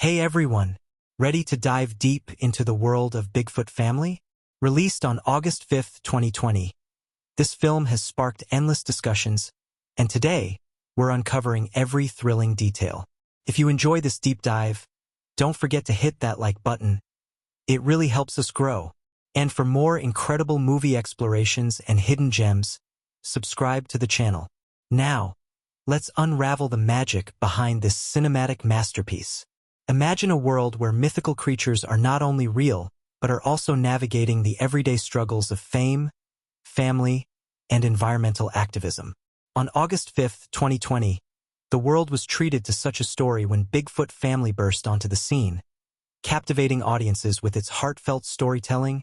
Hey everyone, ready to dive deep into the world of Bigfoot Family? Released on August 5th, 2020, this film has sparked endless discussions, and today, we're uncovering every thrilling detail. If you enjoy this deep dive, don't forget to hit that like button. It really helps us grow. And for more incredible movie explorations and hidden gems, subscribe to the channel. Now, let's unravel the magic behind this cinematic masterpiece. Imagine a world where mythical creatures are not only real, but are also navigating the everyday struggles of fame, family, and environmental activism. On August 5th, 2020, the world was treated to such a story when Bigfoot Family burst onto the scene, captivating audiences with its heartfelt storytelling,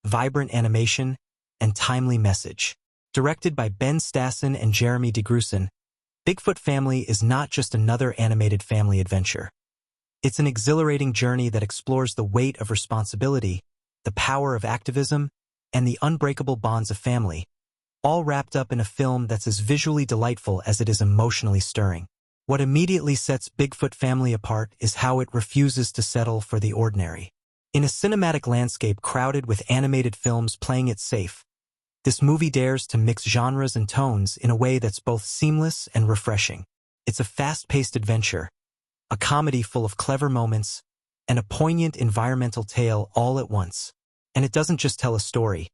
vibrant animation, and timely message. Directed by Ben Stassen and Jeremy Degruson, Bigfoot Family is not just another animated family adventure. It's an exhilarating journey that explores the weight of responsibility, the power of activism, and the unbreakable bonds of family, all wrapped up in a film that's as visually delightful as it is emotionally stirring. What immediately sets Bigfoot Family apart is how it refuses to settle for the ordinary. In a cinematic landscape crowded with animated films playing it safe, this movie dares to mix genres and tones in a way that's both seamless and refreshing. It's a fast-paced adventure, a comedy full of clever moments, and a poignant environmental tale all at once. And it doesn't just tell a story.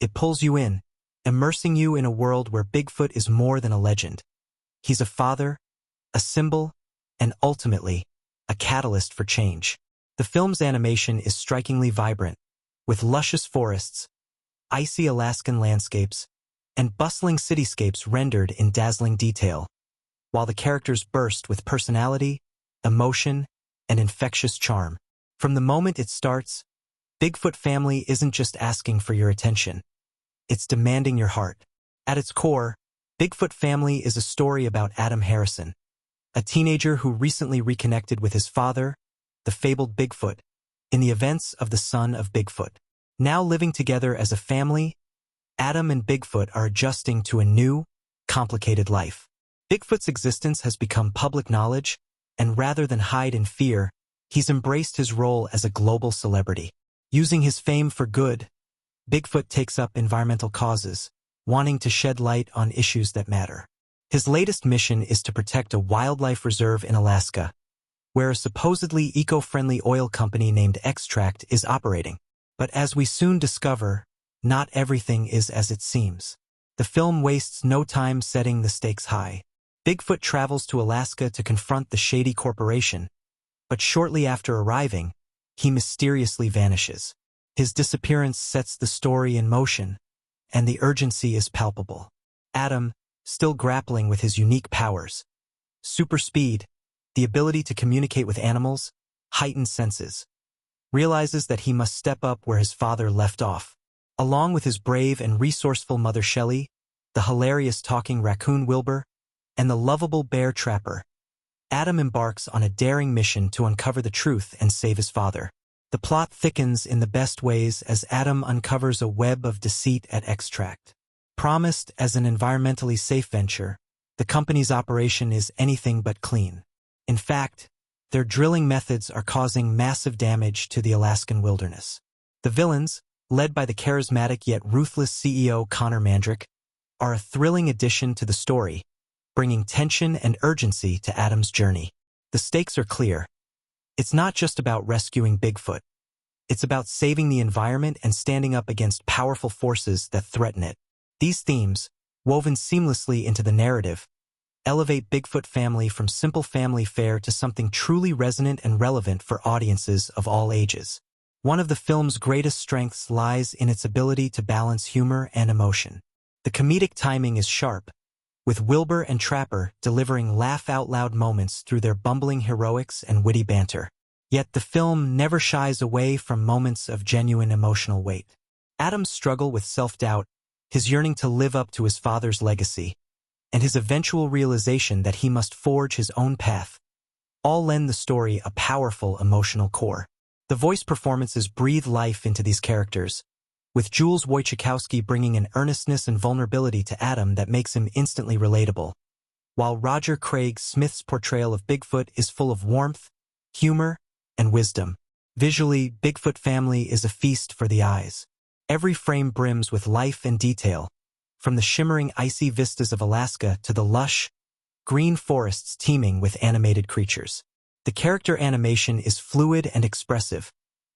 It pulls you in, immersing you in a world where Bigfoot is more than a legend. He's a father, a symbol, and ultimately, a catalyst for change. The film's animation is strikingly vibrant, with luscious forests, icy Alaskan landscapes, and bustling cityscapes rendered in dazzling detail, while the characters burst with personality, emotion, and infectious charm. From the moment it starts, Bigfoot Family isn't just asking for your attention. It's demanding your heart. At its core, Bigfoot Family is a story about Adam Harrison, a teenager who recently reconnected with his father, the fabled Bigfoot, in the events of the Son of Bigfoot. Now living together as a family, Adam and Bigfoot are adjusting to a new, complicated life. Bigfoot's existence has become public knowledge, and rather than hide in fear, he's embraced his role as a global celebrity. Using his fame for good, Bigfoot takes up environmental causes, wanting to shed light on issues that matter. His latest mission is to protect a wildlife reserve in Alaska, where a supposedly eco-friendly oil company named Extract is operating. But as we soon discover, not everything is as it seems. The film wastes no time setting the stakes high. Bigfoot travels to Alaska to confront the shady corporation, but shortly after arriving, he mysteriously vanishes. His disappearance sets the story in motion, and the urgency is palpable. Adam, still grappling with his unique powers, super speed, the ability to communicate with animals, heightened senses, realizes that he must step up where his father left off. Along with his brave and resourceful mother Shelley, the hilarious talking raccoon Wilbur, and the lovable bear Trapper, Adam embarks on a daring mission to uncover the truth and save his father. The plot thickens in the best ways as Adam uncovers a web of deceit at Extract. Promised as an environmentally safe venture, the company's operation is anything but clean. In fact, their drilling methods are causing massive damage to the Alaskan wilderness. The villains, led by the charismatic yet ruthless CEO Connor Mandrick, are a thrilling addition to the story, bringing tension and urgency to Adam's journey. The stakes are clear. It's not just about rescuing Bigfoot. It's about saving the environment and standing up against powerful forces that threaten it. These themes, woven seamlessly into the narrative, elevate Bigfoot Family from simple family fare to something truly resonant and relevant for audiences of all ages. One of the film's greatest strengths lies in its ability to balance humor and emotion. The comedic timing is sharp, with Wilbur and Trapper delivering laugh-out-loud moments through their bumbling heroics and witty banter. Yet the film never shies away from moments of genuine emotional weight. Adam's struggle with self-doubt, his yearning to live up to his father's legacy, and his eventual realization that he must forge his own path, all lend the story a powerful emotional core. The voice performances breathe life into these characters, with Jules Wojciechowski bringing an earnestness and vulnerability to Adam that makes him instantly relatable, while Roger Craig Smith's portrayal of Bigfoot is full of warmth, humor, and wisdom. Visually, Bigfoot Family is a feast for the eyes. Every frame brims with life and detail, from the shimmering icy vistas of Alaska to the lush, green forests teeming with animated creatures. The character animation is fluid and expressive,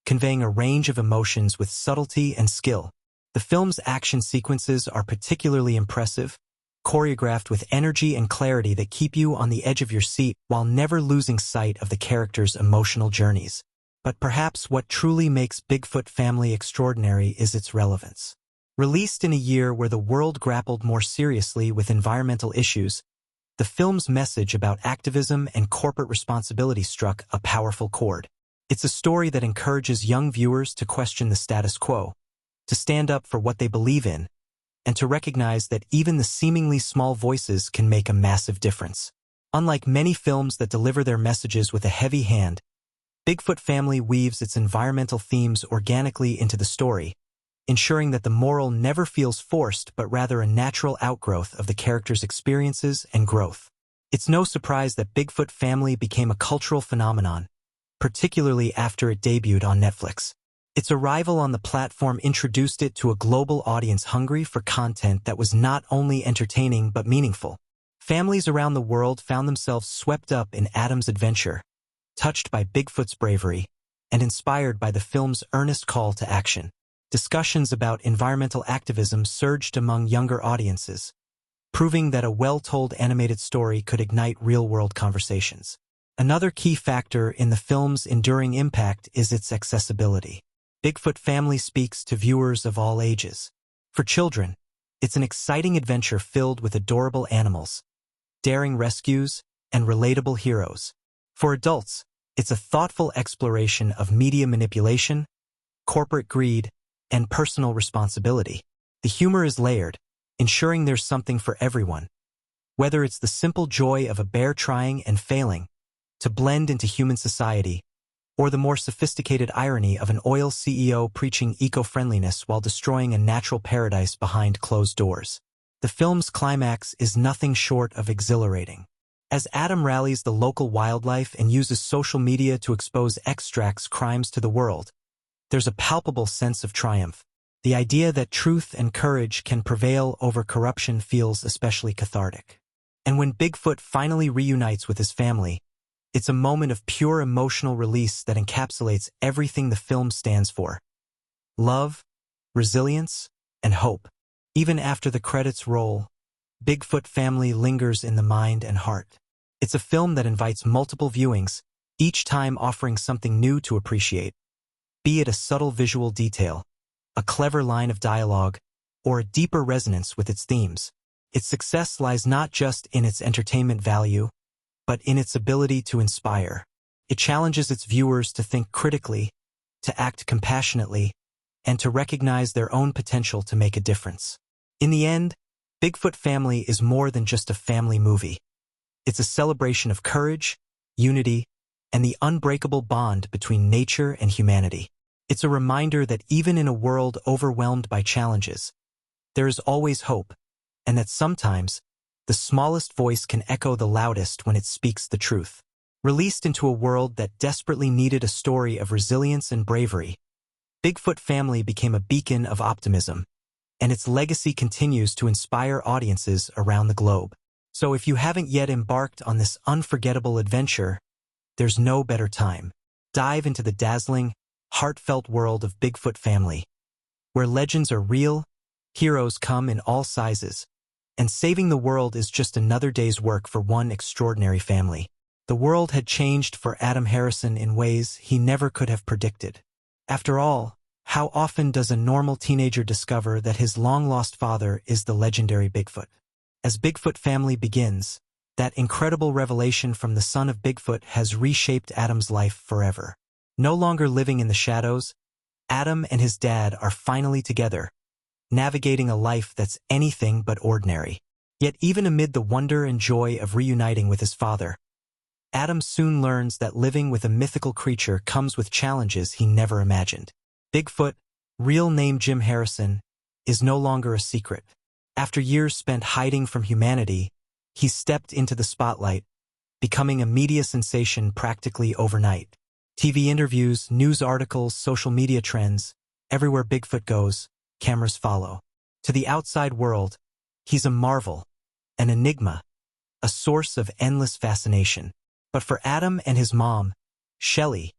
conveying a range of emotions with subtlety and skill. The film's action sequences are particularly impressive, choreographed with energy and clarity that keep you on the edge of your seat while never losing sight of the characters' emotional journeys. But perhaps what truly makes Bigfoot Family extraordinary is its relevance. Released in a year where the world grappled more seriously with environmental issues, the film's message about activism and corporate responsibility struck a powerful chord. It's a story that encourages young viewers to question the status quo, to stand up for what they believe in, and to recognize that even the seemingly small voices can make a massive difference. Unlike many films that deliver their messages with a heavy hand, Bigfoot Family weaves its environmental themes organically into the story, ensuring that the moral never feels forced but rather a natural outgrowth of the characters' experiences and growth. It's no surprise that Bigfoot Family became a cultural phenomenon, particularly after it debuted on Netflix. Its arrival on the platform introduced it to a global audience hungry for content that was not only entertaining but meaningful. Families around the world found themselves swept up in Adam's adventure, touched by Bigfoot's bravery, and inspired by the film's earnest call to action. Discussions about environmental activism surged among younger audiences, proving that a well-told animated story could ignite real-world conversations. Another key factor in the film's enduring impact is its accessibility. Bigfoot Family speaks to viewers of all ages. For children, it's an exciting adventure filled with adorable animals, daring rescues, and relatable heroes. For adults, it's a thoughtful exploration of media manipulation, corporate greed, and personal responsibility. The humor is layered, ensuring there's something for everyone. Whether it's the simple joy of a bear trying and failing to blend into human society, or the more sophisticated irony of an oil CEO preaching eco-friendliness while destroying a natural paradise behind closed doors. The film's climax is nothing short of exhilarating. As Adam rallies the local wildlife and uses social media to expose Xtrax's crimes to the world, there's a palpable sense of triumph. The idea that truth and courage can prevail over corruption feels especially cathartic. And when Bigfoot finally reunites with his family, it's a moment of pure emotional release that encapsulates everything the film stands for: love, resilience, and hope. Even after the credits roll, Bigfoot Family lingers in the mind and heart. It's a film that invites multiple viewings, each time offering something new to appreciate, be it a subtle visual detail, a clever line of dialogue, or a deeper resonance with its themes. Its success lies not just in its entertainment value, but in its ability to inspire. It challenges its viewers to think critically, to act compassionately, and to recognize their own potential to make a difference. In the end, Bigfoot Family is more than just a family movie. It's a celebration of courage, unity, and the unbreakable bond between nature and humanity. It's a reminder that even in a world overwhelmed by challenges, there is always hope, and that sometimes, the smallest voice can echo the loudest when it speaks the truth. Released into a world that desperately needed a story of resilience and bravery, Bigfoot Family became a beacon of optimism, and its legacy continues to inspire audiences around the globe. So if you haven't yet embarked on this unforgettable adventure, there's no better time. Dive into the dazzling, heartfelt world of Bigfoot Family, where legends are real, heroes come in all sizes, and saving the world is just another day's work for one extraordinary family. The world had changed for Adam Harrison in ways he never could have predicted. After all, how often does a normal teenager discover that his long-lost father is the legendary Bigfoot? As Bigfoot Family begins, that incredible revelation from the Son of Bigfoot has reshaped Adam's life forever. No longer living in the shadows, Adam and his dad are finally together, navigating a life that's anything but ordinary. Yet even amid the wonder and joy of reuniting with his father, Adam soon learns that living with a mythical creature comes with challenges he never imagined. Bigfoot, real name Jim Harrison, is no longer a secret. After years spent hiding from humanity, he stepped into the spotlight, becoming a media sensation practically overnight. TV interviews, news articles, social media trends, everywhere Bigfoot goes, cameras follow. To the outside world, he's a marvel, an enigma, a source of endless fascination. But for Adam and his mom, Shelley,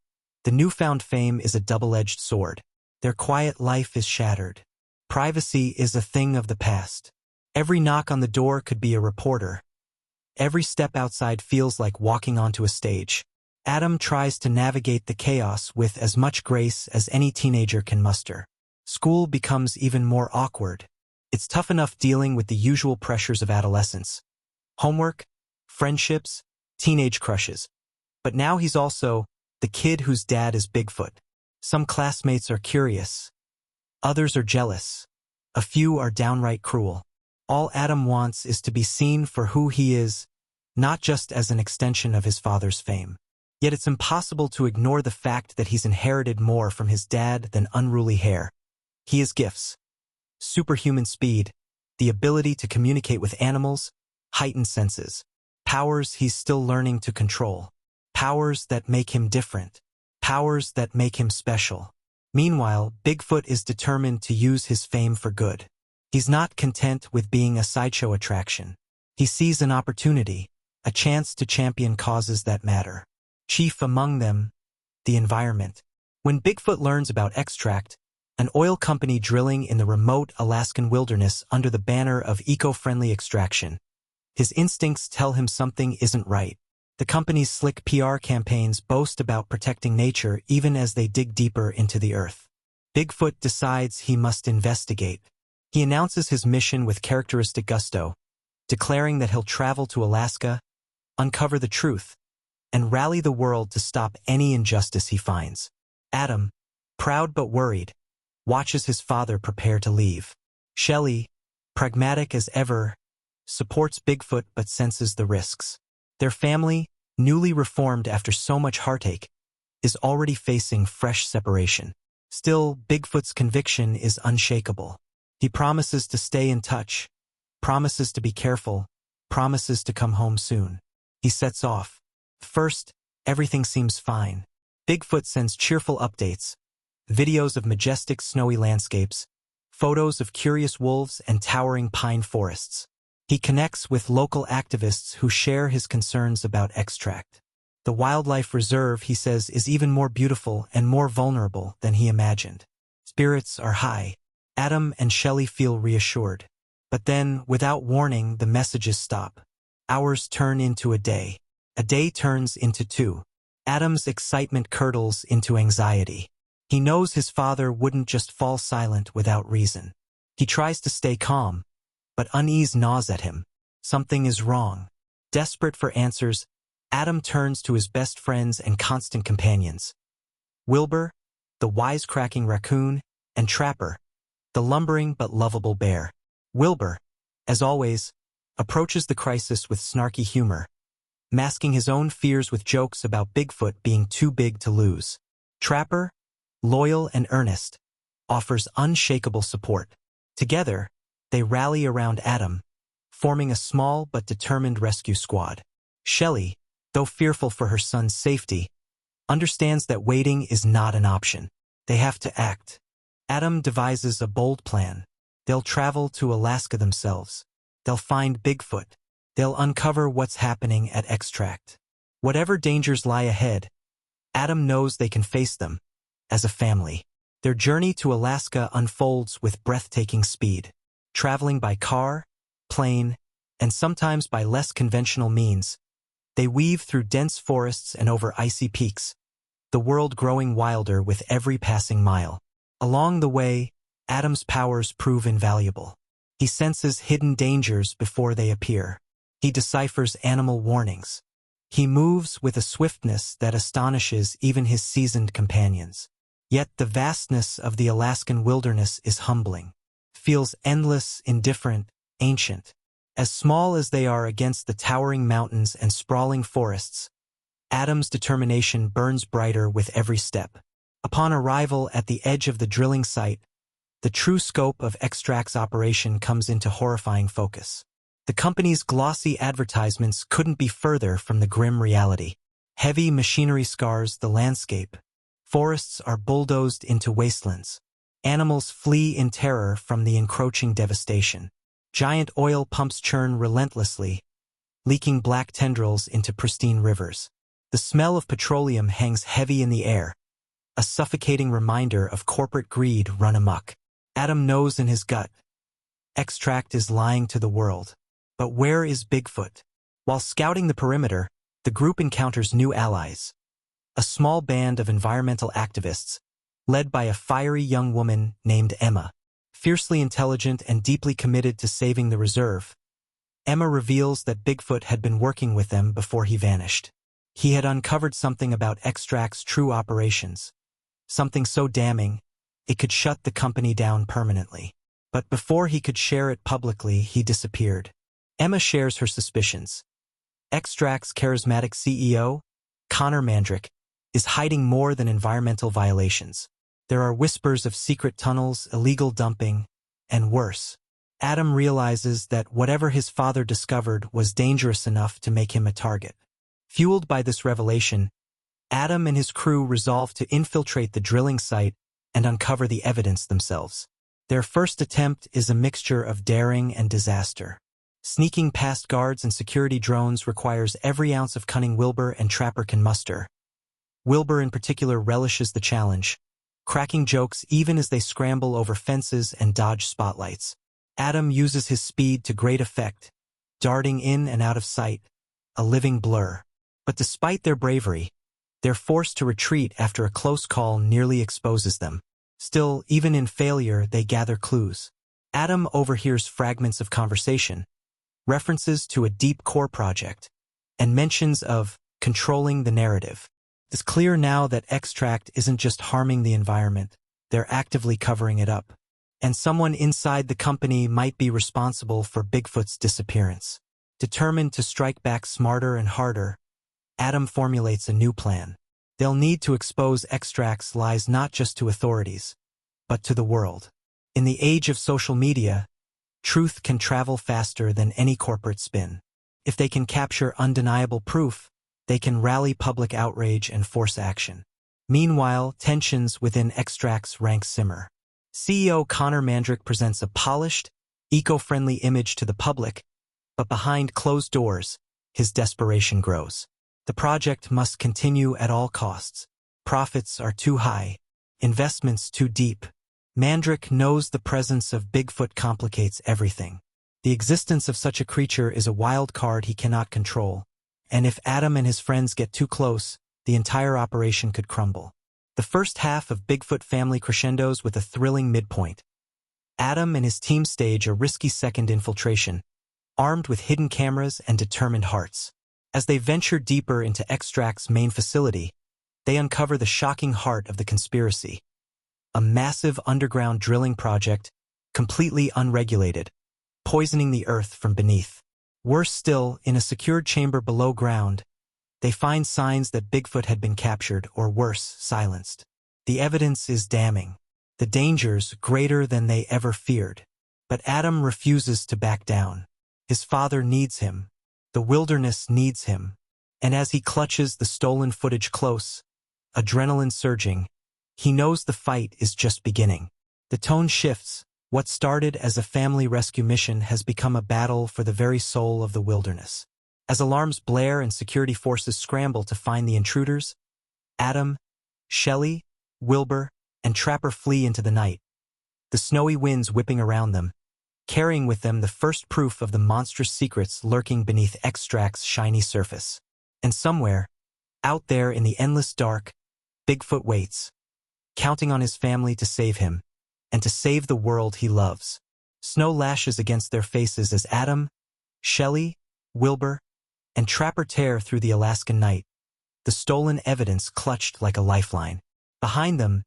the newfound fame is a double-edged sword. Their quiet life is shattered. Privacy is a thing of the past. Every knock on the door could be a reporter. Every step outside feels like walking onto a stage. Adam tries to navigate the chaos with as much grace as any teenager can muster. School becomes even more awkward. It's tough enough dealing with the usual pressures of adolescence. Homework, friendships, teenage crushes. But now he's also the kid whose dad is Bigfoot. Some classmates are curious. Others are jealous. A few are downright cruel. All Adam wants is to be seen for who he is, not just as an extension of his father's fame. Yet it's impossible to ignore the fact that he's inherited more from his dad than unruly hair. He has gifts. Superhuman speed, the ability to communicate with animals, heightened senses. Powers he's still learning to control. Powers that make him different. Powers that make him special. Meanwhile, Bigfoot is determined to use his fame for good. He's not content with being a sideshow attraction. He sees an opportunity, a chance to champion causes that matter. Chief among them, the environment. When Bigfoot learns about Extract, an oil company drilling in the remote Alaskan wilderness under the banner of eco-friendly extraction, his instincts tell him something isn't right. The company's slick PR campaigns boast about protecting nature even as they dig deeper into the earth. Bigfoot decides he must investigate. He announces his mission with characteristic gusto, declaring that he'll travel to Alaska, uncover the truth, and rally the world to stop any injustice he finds. Adam, proud but worried, watches his father prepare to leave. Shelley, pragmatic as ever, supports Bigfoot but senses the risks. Their family, newly reformed after so much heartache, is already facing fresh separation. Still, Bigfoot's conviction is unshakable. He promises to stay in touch, promises to be careful, promises to come home soon. He sets off. First, everything seems fine. Bigfoot sends cheerful updates, videos of majestic snowy landscapes, photos of curious wolves and towering pine forests. He connects with local activists who share his concerns about Extract. The wildlife reserve, he says, is even more beautiful and more vulnerable than he imagined. Spirits are high. Adam and Shelley feel reassured. But then, without warning, the messages stop. Hours turn into a day. A day turns into two. Adam's excitement curdles into anxiety. He knows his father wouldn't just fall silent without reason. He tries to stay calm, but unease gnaws at him. Something is wrong. Desperate for answers, Adam turns to his best friends and constant companions. Wilbur, the wisecracking raccoon, and Trapper, the lumbering but lovable bear. Wilbur, as always, approaches the crisis with snarky humor, masking his own fears with jokes about Bigfoot being too big to lose. Trapper, loyal and earnest, offers unshakable support. Together, they rally around Adam, forming a small but determined rescue squad. Shelley, though fearful for her son's safety, understands that waiting is not an option. They have to act. Adam devises a bold plan. They'll travel to Alaska themselves. They'll find Bigfoot. They'll uncover what's happening at Extract. Whatever dangers lie ahead, Adam knows they can face them as a family. Their journey to Alaska unfolds with breathtaking speed. Traveling by car, plane, and sometimes by less conventional means, they weave through dense forests and over icy peaks, the world growing wilder with every passing mile. Along the way, Adam's powers prove invaluable. He senses hidden dangers before they appear. He deciphers animal warnings. He moves with a swiftness that astonishes even his seasoned companions. Yet the vastness of the Alaskan wilderness is humbling. Feels endless, indifferent, ancient. As small as they are against the towering mountains and sprawling forests, Adam's determination burns brighter with every step. Upon arrival at the edge of the drilling site, the true scope of Extract's operation comes into horrifying focus. The company's glossy advertisements couldn't be further from the grim reality. Heavy machinery scars the landscape. Forests are bulldozed into wastelands. Animals flee in terror from the encroaching devastation. Giant oil pumps churn relentlessly, leaking black tendrils into pristine rivers. The smell of petroleum hangs heavy in the air, a suffocating reminder of corporate greed run amok. Adam knows in his gut, Extract is lying to the world. But where is Bigfoot? While scouting the perimeter, the group encounters new allies. A small band of environmental activists, led by a fiery young woman named Emma. Fiercely intelligent and deeply committed to saving the reserve, Emma reveals that Bigfoot had been working with them before he vanished. He had uncovered something about Extract's true operations. Something so damning, it could shut the company down permanently. But before he could share it publicly, he disappeared. Emma shares her suspicions. Extract's charismatic CEO, Connor Mandrick, is hiding more than environmental violations. There are whispers of secret tunnels, illegal dumping, and worse. Adam realizes that whatever his father discovered was dangerous enough to make him a target. Fueled by this revelation, Adam and his crew resolve to infiltrate the drilling site and uncover the evidence themselves. Their first attempt is a mixture of daring and disaster. Sneaking past guards and security drones requires every ounce of cunning Wilbur and Trapper can muster. Wilbur in particular relishes the challenge, cracking jokes even as they scramble over fences and dodge spotlights. Adam uses his speed to great effect, darting in and out of sight, a living blur. But despite their bravery, they're forced to retreat after a close call nearly exposes them. Still, even in failure, they gather clues. Adam overhears fragments of conversation, references to a deep core project, and mentions of controlling the narrative. It's clear now that Extract isn't just harming the environment, they're actively covering it up. And someone inside the company might be responsible for Bigfoot's disappearance. Determined to strike back smarter and harder, Adam formulates a new plan. They'll need to expose Extract's lies not just to authorities, but to the world. In the age of social media, truth can travel faster than any corporate spin. If they can capture undeniable proof, they can rally public outrage and force action. Meanwhile, tensions within Extract's ranks simmer. CEO Connor Mandrick presents a polished, eco-friendly image to the public, but behind closed doors, his desperation grows. The project must continue at all costs. Profits are too high, investments too deep. Mandrick knows the presence of Bigfoot complicates everything. The existence of such a creature is a wild card he cannot control, and if Adam and his friends get too close, the entire operation could crumble. The first half of Bigfoot Family crescendos with a thrilling midpoint. Adam and his team stage a risky second infiltration, armed with hidden cameras and determined hearts. As they venture deeper into Extract's main facility, they uncover the shocking heart of the conspiracy. A massive underground drilling project, completely unregulated, poisoning the earth from beneath. Worse still, in a secured chamber below ground, they find signs that Bigfoot had been captured, or worse, silenced. The evidence is damning. The dangers greater than they ever feared. But Adam refuses to back down. His father needs him. The wilderness needs him. And as he clutches the stolen footage close, adrenaline surging, he knows the fight is just beginning. The tone shifts. What started as a family rescue mission has become a battle for the very soul of the wilderness. As alarms blare and security forces scramble to find the intruders, Adam, Shelley, Wilbur, and Trapper flee into the night, the snowy winds whipping around them, carrying with them the first proof of the monstrous secrets lurking beneath Extract's shiny surface. And somewhere, out there in the endless dark, Bigfoot waits, counting on his family to save him, and to save the world he loves. Snow lashes against their faces as Adam, Shelley, Wilbur, and Trapper tear through the Alaskan night, the stolen evidence clutched like a lifeline. Behind them,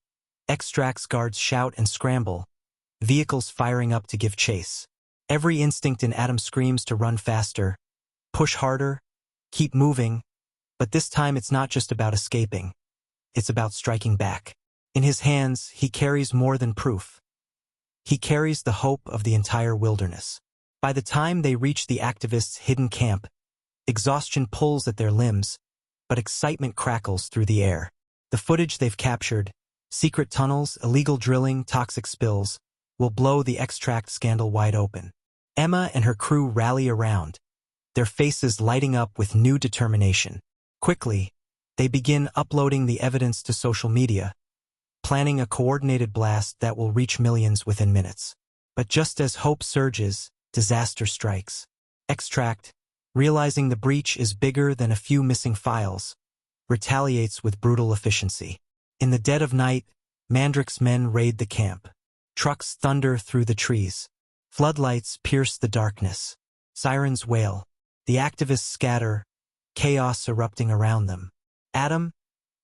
Extract's guards shout and scramble, vehicles firing up to give chase. Every instinct in Adam screams to run faster, push harder, keep moving, but this time it's not just about escaping. It's about striking back. In his hands, he carries more than proof. He carries the hope of the entire wilderness. By the time they reach the activists' hidden camp, exhaustion pulls at their limbs, but excitement crackles through the air. The footage they've captured, secret tunnels, illegal drilling, toxic spills, will blow the extract scandal wide open. Emma and her crew rally around, their faces lighting up with new determination. Quickly, they begin uploading the evidence to social media, planning a coordinated blast that will reach millions within minutes. But just as hope surges, disaster strikes. Extract, realizing the breach is bigger than a few missing files, retaliates with brutal efficiency. In the dead of night, Mandrick's men raid the camp. Trucks thunder through the trees. Floodlights pierce the darkness. Sirens wail. The activists scatter, chaos erupting around them. Adam,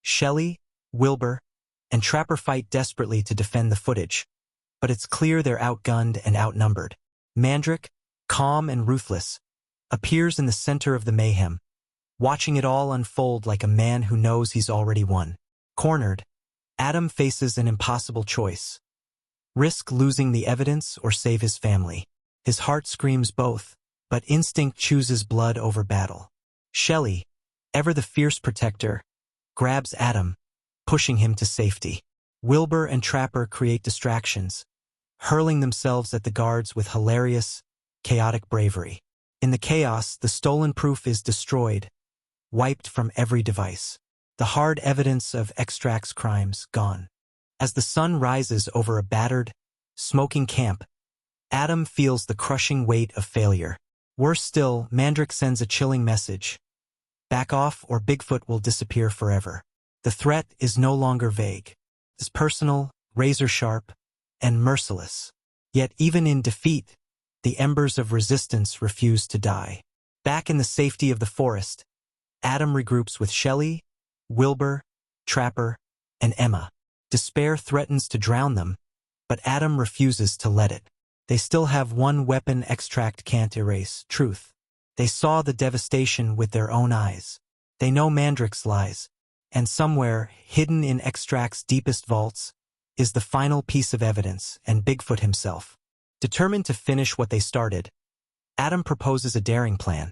Shelley, Wilbur, and Trapper fight desperately to defend the footage, but it's clear they're outgunned and outnumbered. Mandrick, calm and ruthless, appears in the center of the mayhem, watching it all unfold like a man who knows he's already won. Cornered, Adam faces an impossible choice. Risk losing the evidence or save his family. His heart screams both, but instinct chooses blood over battle. Shelley, ever the fierce protector, grabs Adam, pushing him to safety. Wilbur and Trapper create distractions, hurling themselves at the guards with hilarious, chaotic bravery. In the chaos, the stolen proof is destroyed, wiped from every device. The hard evidence of Extract's crimes gone. As the sun rises over a battered, smoking camp, Adam feels the crushing weight of failure. Worse still, Mandrick sends a chilling message. Back off or Bigfoot will disappear forever. The threat is no longer vague. It's personal, razor-sharp, and merciless. Yet even in defeat, the embers of resistance refuse to die. Back in the safety of the forest, Adam regroups with Shelley, Wilbur, Trapper, and Emma. Despair threatens to drown them, but Adam refuses to let it. They still have one weapon Extract can't erase: truth. They saw the devastation with their own eyes. They know Mandrick's lies, and somewhere, hidden in Extract's deepest vaults, is the final piece of evidence, and Bigfoot himself. Determined to finish what they started, Adam proposes a daring plan.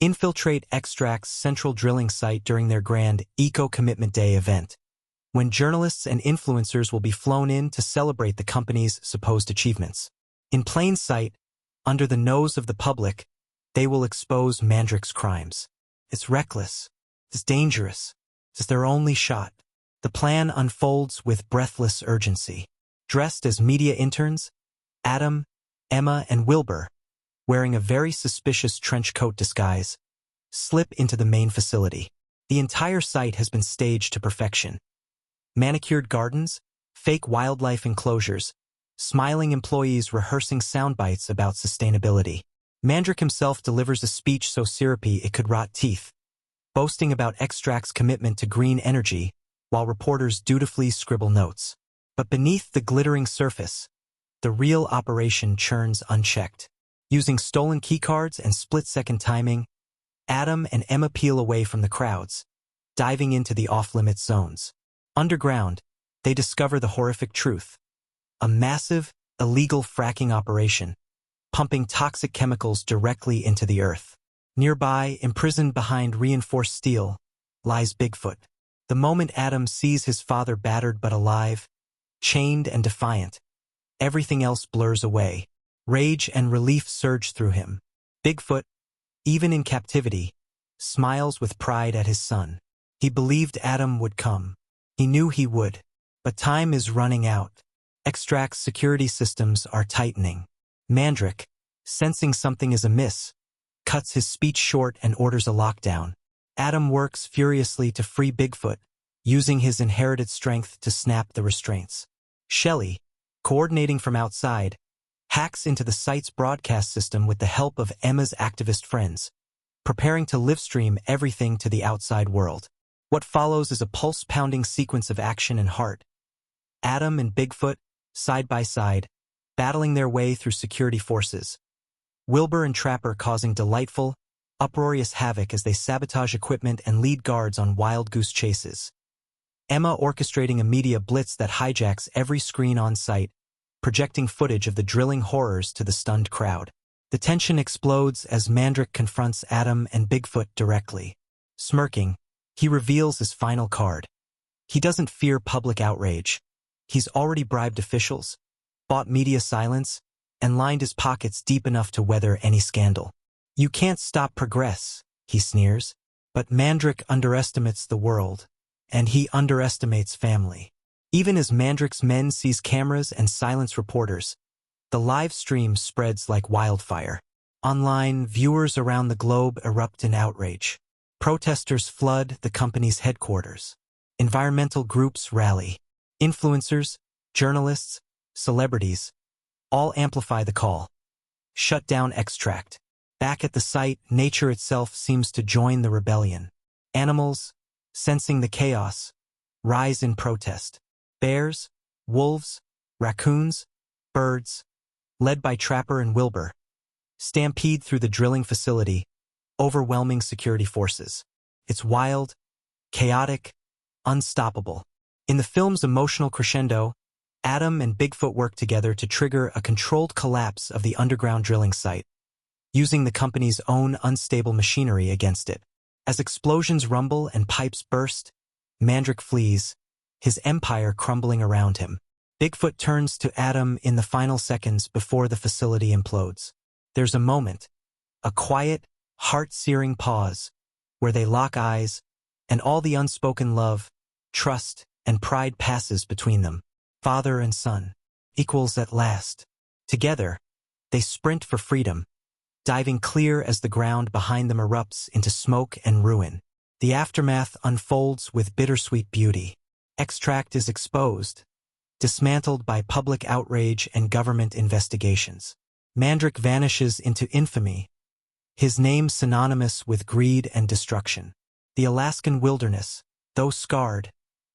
Infiltrate Extract's central drilling site during their grand Eco-Commitment Day event, when journalists and influencers will be flown in to celebrate the company's supposed achievements. In plain sight, under the nose of the public, they will expose Mandrick's crimes. It's reckless. It's dangerous. It's their only shot. The plan unfolds with breathless urgency. Dressed as media interns, Adam, Emma, and Wilbur, wearing a very suspicious trench coat disguise, slip into the main facility. The entire site has been staged to perfection. Manicured gardens, fake wildlife enclosures, smiling employees rehearsing sound bites about sustainability. Mandrick himself delivers a speech so syrupy it could rot teeth, boasting about Extract's commitment to green energy, while reporters dutifully scribble notes. But beneath the glittering surface, the real operation churns unchecked. Using stolen keycards and split-second timing, Adam and Emma peel away from the crowds, diving into the off-limits zones. Underground, they discover the horrific truth. A massive, illegal fracking operation, pumping toxic chemicals directly into the earth. Nearby, imprisoned behind reinforced steel, lies Bigfoot. The moment Adam sees his father battered but alive, chained and defiant, everything else blurs away. Rage and relief surge through him. Bigfoot, even in captivity, smiles with pride at his son. He believed Adam would come. He knew he would. But time is running out. Extract's security systems are tightening. Mandrick, sensing something is amiss, cuts his speech short and orders a lockdown. Adam works furiously to free Bigfoot, using his inherited strength to snap the restraints. Shelley, coordinating from outside, hacks into the site's broadcast system with the help of Emma's activist friends, preparing to livestream everything to the outside world. What follows is a pulse-pounding sequence of action and heart. Adam and Bigfoot, side by side, battling their way through security forces. Wilbur and Trapper causing delightful, uproarious havoc as they sabotage equipment and lead guards on wild goose chases. Emma orchestrating a media blitz that hijacks every screen on site, projecting footage of the drilling horrors to the stunned crowd. The tension explodes as Mandrick confronts Adam and Bigfoot directly. Smirking, He reveals his final card. He doesn't fear public outrage. He's already bribed officials, bought media silence, and lined his pockets deep enough to weather any scandal. You can't stop progress, he sneers. But Mandrake underestimates the world, and he underestimates family. Even as Mandrake's men seize cameras and silence reporters, the live stream spreads like wildfire. Online, viewers around the globe erupt in outrage. Protesters flood the company's headquarters. Environmental groups rally. Influencers, journalists, celebrities, all amplify the call. Shut down extract. Back at the site, nature itself seems to join the rebellion. Animals, sensing the chaos, rise in protest. Bears, wolves, raccoons, birds, led by Trapper and Wilbur, stampede through the drilling facility, overwhelming security forces. It's wild, chaotic, unstoppable. In the film's emotional crescendo, Adam and Bigfoot work together to trigger a controlled collapse of the underground drilling site, using the company's own unstable machinery against it. As explosions rumble and pipes burst, Mandrake flees, his empire crumbling around him. Bigfoot turns to Adam in the final seconds before the facility implodes. There's a moment, a quiet, heart-searing pause, where they lock eyes, and all the unspoken love, trust, and pride passes between them. Father and son, equals at last. Together, they sprint for freedom, diving clear as the ground behind them erupts into smoke and ruin. The aftermath unfolds with bittersweet beauty. Extract is exposed, dismantled by public outrage and government investigations. Mandrake vanishes into infamy, his name synonymous with greed and destruction. The Alaskan wilderness, though scarred,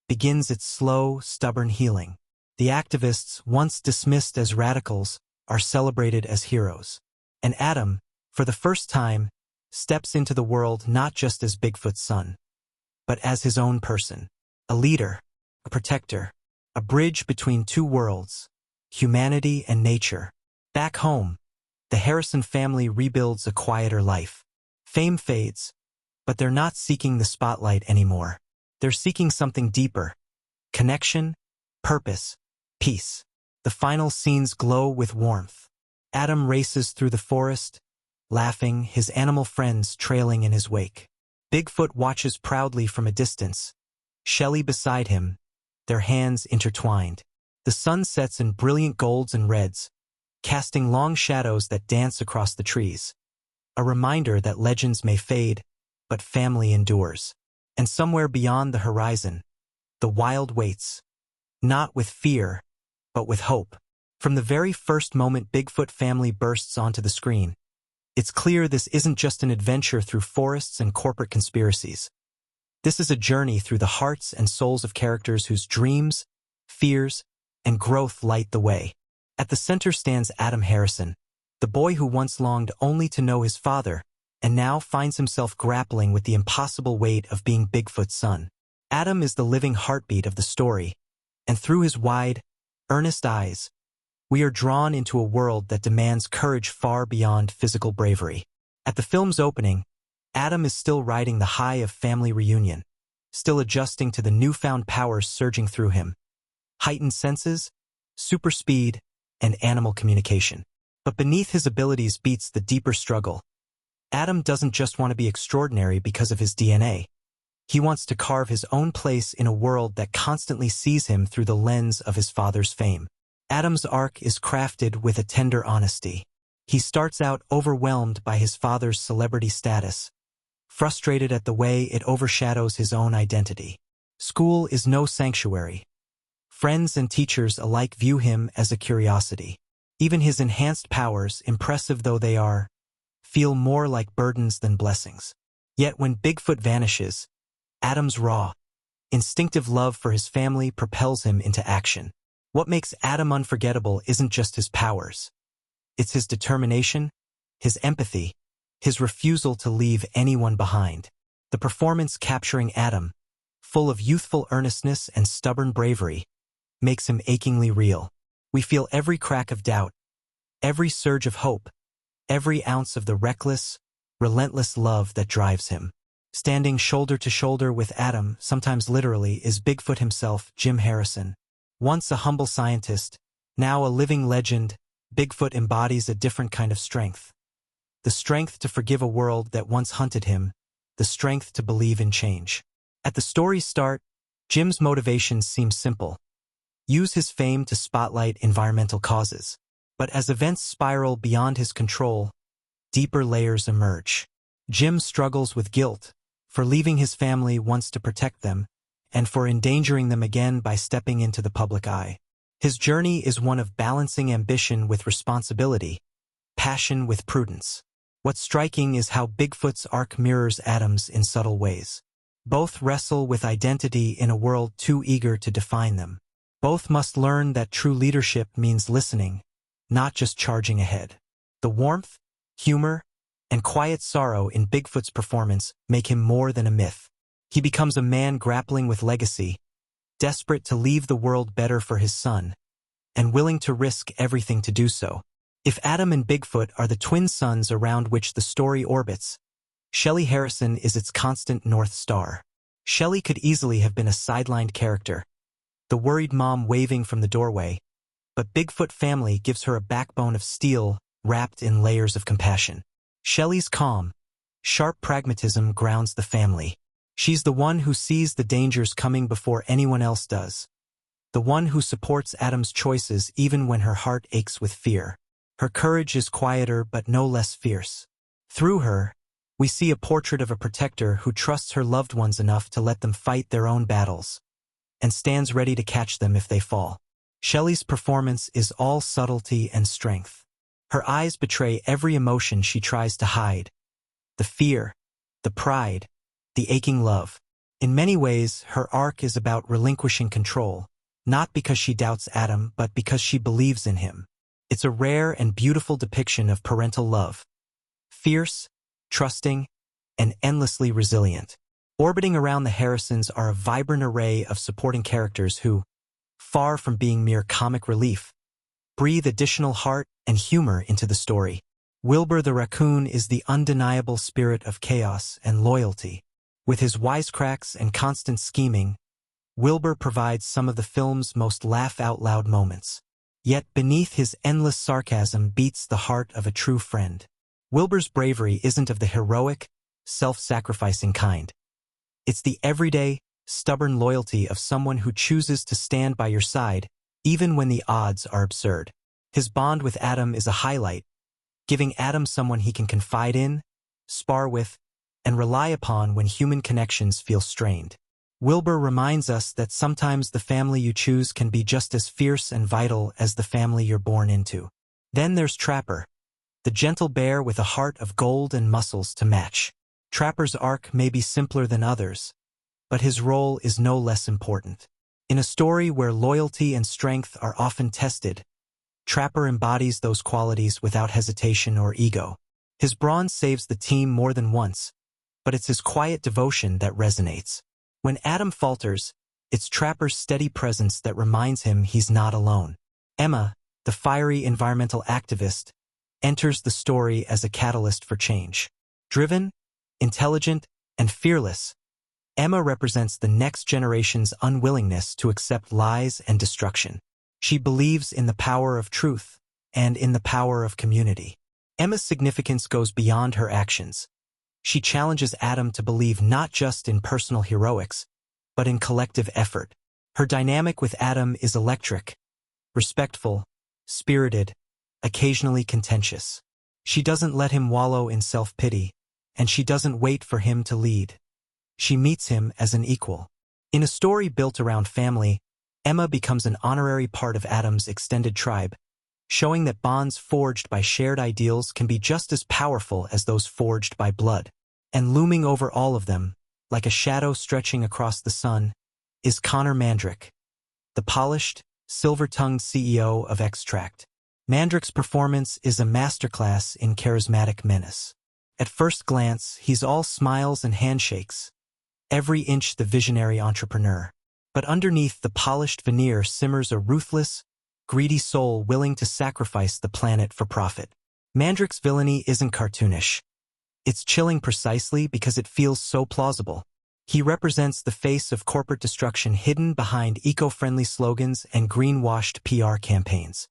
begins its slow, stubborn healing. The activists, once dismissed as radicals, are celebrated as heroes. And Adam, for the first time, steps into the world not just as Bigfoot's son, but as his own person. A leader, a protector, a bridge between two worlds, humanity and nature. Back home, the Harrison family rebuilds a quieter life. Fame fades, but they're not seeking the spotlight anymore. They're seeking something deeper: connection, purpose, peace. The final scenes glow with warmth. Adam races through the forest, laughing, his animal friends trailing in his wake. Bigfoot watches proudly from a distance, Shelley beside him, their hands intertwined. The sun sets in brilliant golds and reds, casting long shadows that dance across the trees. A reminder that legends may fade, but family endures. And somewhere beyond the horizon, the wild waits, not with fear, but with hope. From the very first moment Bigfoot Family bursts onto the screen, it's clear this isn't just an adventure through forests and corporate conspiracies. This is a journey through the hearts and souls of characters whose dreams, fears, and growth light the way. At the center stands Adam Harrison, the boy who once longed only to know his father, and now finds himself grappling with the impossible weight of being Bigfoot's son. Adam is the living heartbeat of the story, and through his wide, earnest eyes, we are drawn into a world that demands courage far beyond physical bravery. At the film's opening, Adam is still riding the high of family reunion, still adjusting to the newfound powers surging through him. Heightened senses, super speed, and animal communication. But beneath his abilities beats the deeper struggle. Adam doesn't just want to be extraordinary because of his DNA. He wants to carve his own place in a world that constantly sees him through the lens of his father's fame. Adam's arc is crafted with a tender honesty. He starts out overwhelmed by his father's celebrity status, frustrated at the way it overshadows his own identity. School is no sanctuary. Friends and teachers alike view him as a curiosity. Even his enhanced powers, impressive though they are, feel more like burdens than blessings. Yet when Bigfoot vanishes, Adam's raw, instinctive love for his family propels him into action. What makes Adam unforgettable isn't just his powers. It's his determination, his empathy, his refusal to leave anyone behind. The performance capturing Adam, full of youthful earnestness and stubborn bravery, makes him achingly real. We feel every crack of doubt, every surge of hope, every ounce of the reckless, relentless love that drives him. Standing shoulder to shoulder with Adam, sometimes literally, is Bigfoot himself, Jim Harrison. Once a humble scientist, now a living legend, Bigfoot embodies a different kind of strength. The strength to forgive a world that once hunted him, the strength to believe in change. At the story's start, Jim's motivations seem simple. Use his fame to spotlight environmental causes. But as events spiral beyond his control, deeper layers emerge. Jim struggles with guilt, for leaving his family once to protect them, and for endangering them again by stepping into the public eye. His journey is one of balancing ambition with responsibility, passion with prudence. What's striking is how Bigfoot's arc mirrors Adam's in subtle ways. Both wrestle with identity in a world too eager to define them. Both must learn that true leadership means listening, not just charging ahead. The warmth, humor, and quiet sorrow in Bigfoot's performance make him more than a myth. He becomes a man grappling with legacy, desperate to leave the world better for his son, and willing to risk everything to do so. If Adam and Bigfoot are the twin suns around which the story orbits, Shelley Harrison is its constant North Star. Shelley could easily have been a sidelined character, the worried mom waving from the doorway, but Bigfoot Family gives her a backbone of steel wrapped in layers of compassion. Shelley's calm, sharp pragmatism grounds the family. She's the one who sees the dangers coming before anyone else does. The one who supports Adam's choices even when her heart aches with fear. Her courage is quieter but no less fierce. Through her, we see a portrait of a protector who trusts her loved ones enough to let them fight their own battles, and stands ready to catch them if they fall. Shelley's performance is all subtlety and strength. Her eyes betray every emotion she tries to hide. The fear, the pride, the aching love. In many ways, her arc is about relinquishing control, not because she doubts Adam, but because she believes in him. It's a rare and beautiful depiction of parental love. Fierce, trusting, and endlessly resilient. Orbiting around the Harrisons are a vibrant array of supporting characters who, far from being mere comic relief, breathe additional heart and humor into the story. Wilbur the raccoon is the undeniable spirit of chaos and loyalty. With his wisecracks and constant scheming, Wilbur provides some of the film's most laugh-out-loud moments. Yet beneath his endless sarcasm beats the heart of a true friend. Wilbur's bravery isn't of the heroic, self-sacrificing kind. It's the everyday, stubborn loyalty of someone who chooses to stand by your side, even when the odds are absurd. His bond with Adam is a highlight, giving Adam someone he can confide in, spar with, and rely upon when human connections feel strained. Wilbur reminds us that sometimes the family you choose can be just as fierce and vital as the family you're born into. Then there's Trapper, the gentle bear with a heart of gold and muscles to match. Trapper's arc may be simpler than others, but his role is no less important. In a story where loyalty and strength are often tested, Trapper embodies those qualities without hesitation or ego. His brawn saves the team more than once, but it's his quiet devotion that resonates. When Adam falters, it's Trapper's steady presence that reminds him he's not alone. Emma, the fiery environmental activist, enters the story as a catalyst for change. Driven, intelligent, and fearless, Emma represents the next generation's unwillingness to accept lies and destruction. She believes in the power of truth and in the power of community. Emma's significance goes beyond her actions. She challenges Adam to believe not just in personal heroics, but in collective effort. Her dynamic with Adam is electric, respectful, spirited, occasionally contentious. She doesn't let him wallow in self-pity, and she doesn't wait for him to lead. She meets him as an equal. In a story built around family, Emma becomes an honorary part of Adam's extended tribe, showing that bonds forged by shared ideals can be just as powerful as those forged by blood. And looming over all of them, like a shadow stretching across the sun, is Connor Mandrick, the polished, silver-tongued CEO of Extract. Mandrick's performance is a masterclass in charismatic menace. At first glance, he's all smiles and handshakes, every inch the visionary entrepreneur. But underneath the polished veneer simmers a ruthless, greedy soul willing to sacrifice the planet for profit. Mandrick's villainy isn't cartoonish. It's chilling precisely because it feels so plausible. He represents the face of corporate destruction hidden behind eco-friendly slogans and greenwashed PR campaigns.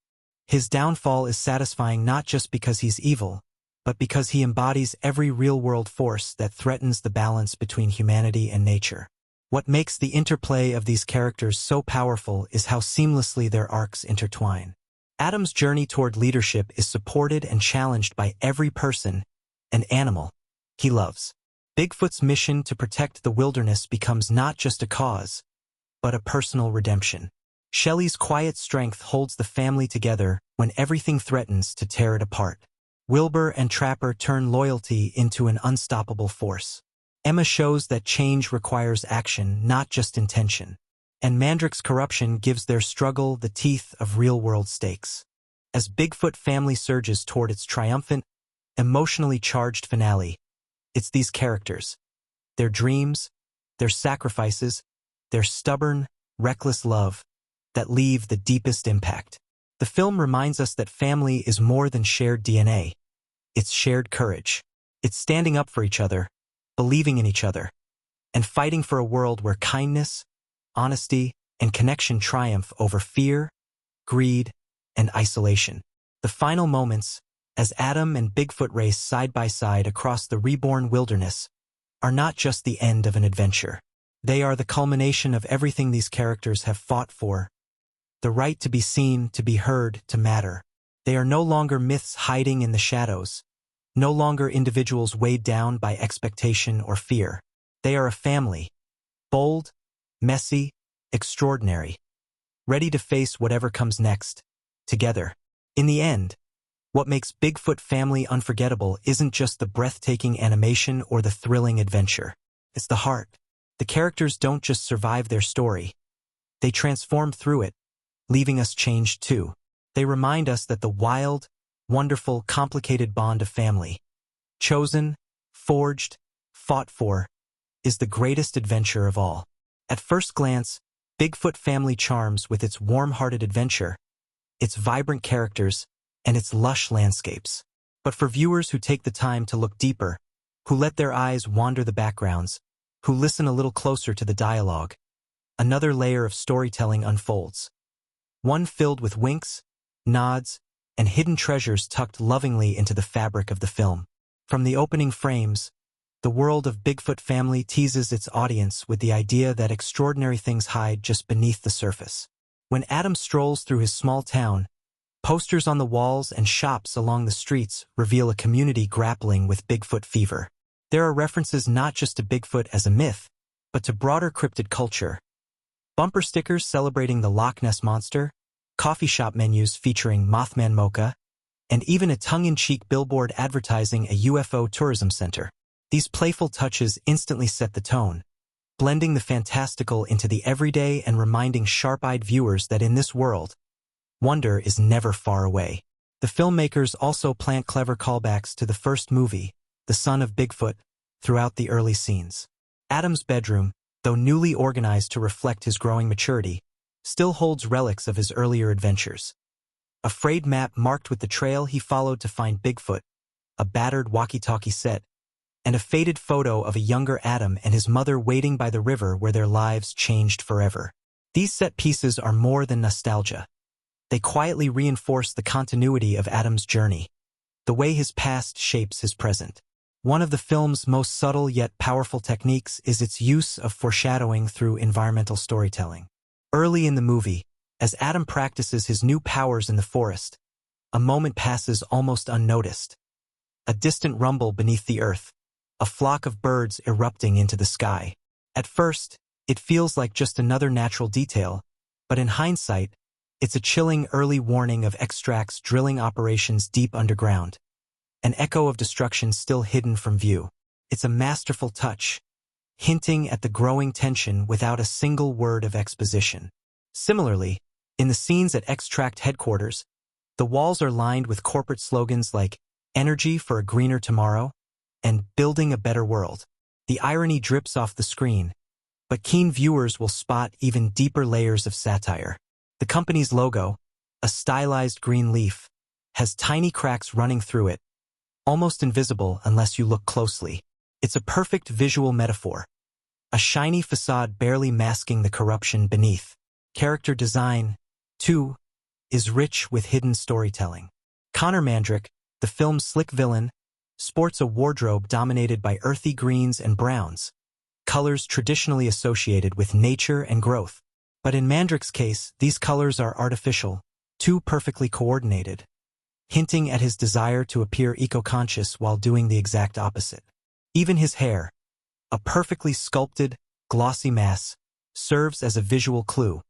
His downfall is satisfying not just because he's evil, but because he embodies every real-world force that threatens the balance between humanity and nature. What makes the interplay of these characters so powerful is how seamlessly their arcs intertwine. Adam's journey toward leadership is supported and challenged by every person and animal he loves. Bigfoot's mission to protect the wilderness becomes not just a cause, but a personal redemption. Shelley's quiet strength holds the family together when everything threatens to tear it apart. Wilbur and Trapper turn loyalty into an unstoppable force. Emma shows that change requires action, not just intention. And Mandrick's corruption gives their struggle the teeth of real-world stakes. As Bigfoot Family surges toward its triumphant, emotionally charged finale, it's these characters, their dreams, their sacrifices, their stubborn, reckless love, that leave the deepest impact. The film reminds us that family is more than shared DNA. It's shared courage. It's standing up for each other, believing in each other, and fighting for a world where kindness, honesty, and connection triumph over fear, greed, and isolation. The final moments, as Adam and Bigfoot race side by side across the reborn wilderness, are not just the end of an adventure. They are the culmination of everything these characters have fought for: the right to be seen, to be heard, to matter. They are no longer myths hiding in the shadows, no longer individuals weighed down by expectation or fear. They are a family, bold, messy, extraordinary, ready to face whatever comes next, together. In the end, what makes Bigfoot Family unforgettable isn't just the breathtaking animation or the thrilling adventure. It's the heart. The characters don't just survive their story. They transform through it, leaving us changed too. They remind us that the wild, wonderful, complicated bond of family, chosen, forged, fought for, is the greatest adventure of all. At first glance, Bigfoot Family charms with its warm-hearted adventure, its vibrant characters, and its lush landscapes. But for viewers who take the time to look deeper, who let their eyes wander the backgrounds, who listen a little closer to the dialogue, another layer of storytelling unfolds. One filled with winks, nods, and hidden treasures tucked lovingly into the fabric of the film. From the opening frames, the world of Bigfoot Family teases its audience with the idea that extraordinary things hide just beneath the surface. When Adam strolls through his small town, posters on the walls and shops along the streets reveal a community grappling with Bigfoot fever. There are references not just to Bigfoot as a myth, but to broader cryptid culture. Bumper stickers celebrating the Loch Ness Monster, coffee shop menus featuring Mothman Mocha, and even a tongue-in-cheek billboard advertising a UFO tourism center. These playful touches instantly set the tone, blending the fantastical into the everyday and reminding sharp-eyed viewers that in this world, wonder is never far away. The filmmakers also plant clever callbacks to the first movie, The Son of Bigfoot, throughout the early scenes. Adam's bedroom, though newly organized to reflect his growing maturity, still holds relics of his earlier adventures. A frayed map marked with the trail he followed to find Bigfoot, a battered walkie-talkie set, and a faded photo of a younger Adam and his mother waiting by the river where their lives changed forever. These set pieces are more than nostalgia. They quietly reinforce the continuity of Adam's journey, the way his past shapes his present. One of the film's most subtle yet powerful techniques is its use of foreshadowing through environmental storytelling. Early in the movie, as Adam practices his new powers in the forest, a moment passes almost unnoticed. A distant rumble beneath the earth, a flock of birds erupting into the sky. At first, it feels like just another natural detail, but in hindsight, it's a chilling early warning of extracts drilling operations deep underground, an echo of destruction still hidden from view. It's a masterful touch, hinting at the growing tension without a single word of exposition. Similarly, in the scenes at Extract headquarters, the walls are lined with corporate slogans like "Energy for a Greener Tomorrow" and "Building a Better World." The irony drips off the screen, but keen viewers will spot even deeper layers of satire. The company's logo, a stylized green leaf, has tiny cracks running through it, almost invisible unless you look closely. It's a perfect visual metaphor. A shiny facade barely masking the corruption beneath. Character design, too, is rich with hidden storytelling. Connor Mandrick, the film's slick villain, sports a wardrobe dominated by earthy greens and browns, colors traditionally associated with nature and growth. But in Mandrick's case, these colors are artificial, too perfectly coordinated, hinting at his desire to appear eco-conscious while doing the exact opposite. Even his hair, a perfectly sculpted, glossy mass, serves as a visual clue,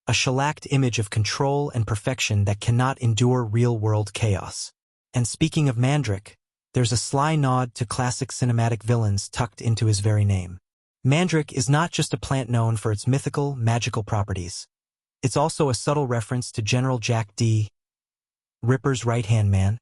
a shellacked image of control and perfection that cannot endure real-world chaos. And speaking of Mandrick, there's a sly nod to classic cinematic villains tucked into his very name. Mandrick is not just a plant known for its mythical, magical properties. It's also a subtle reference to General Jack D. Ripper's right-hand man,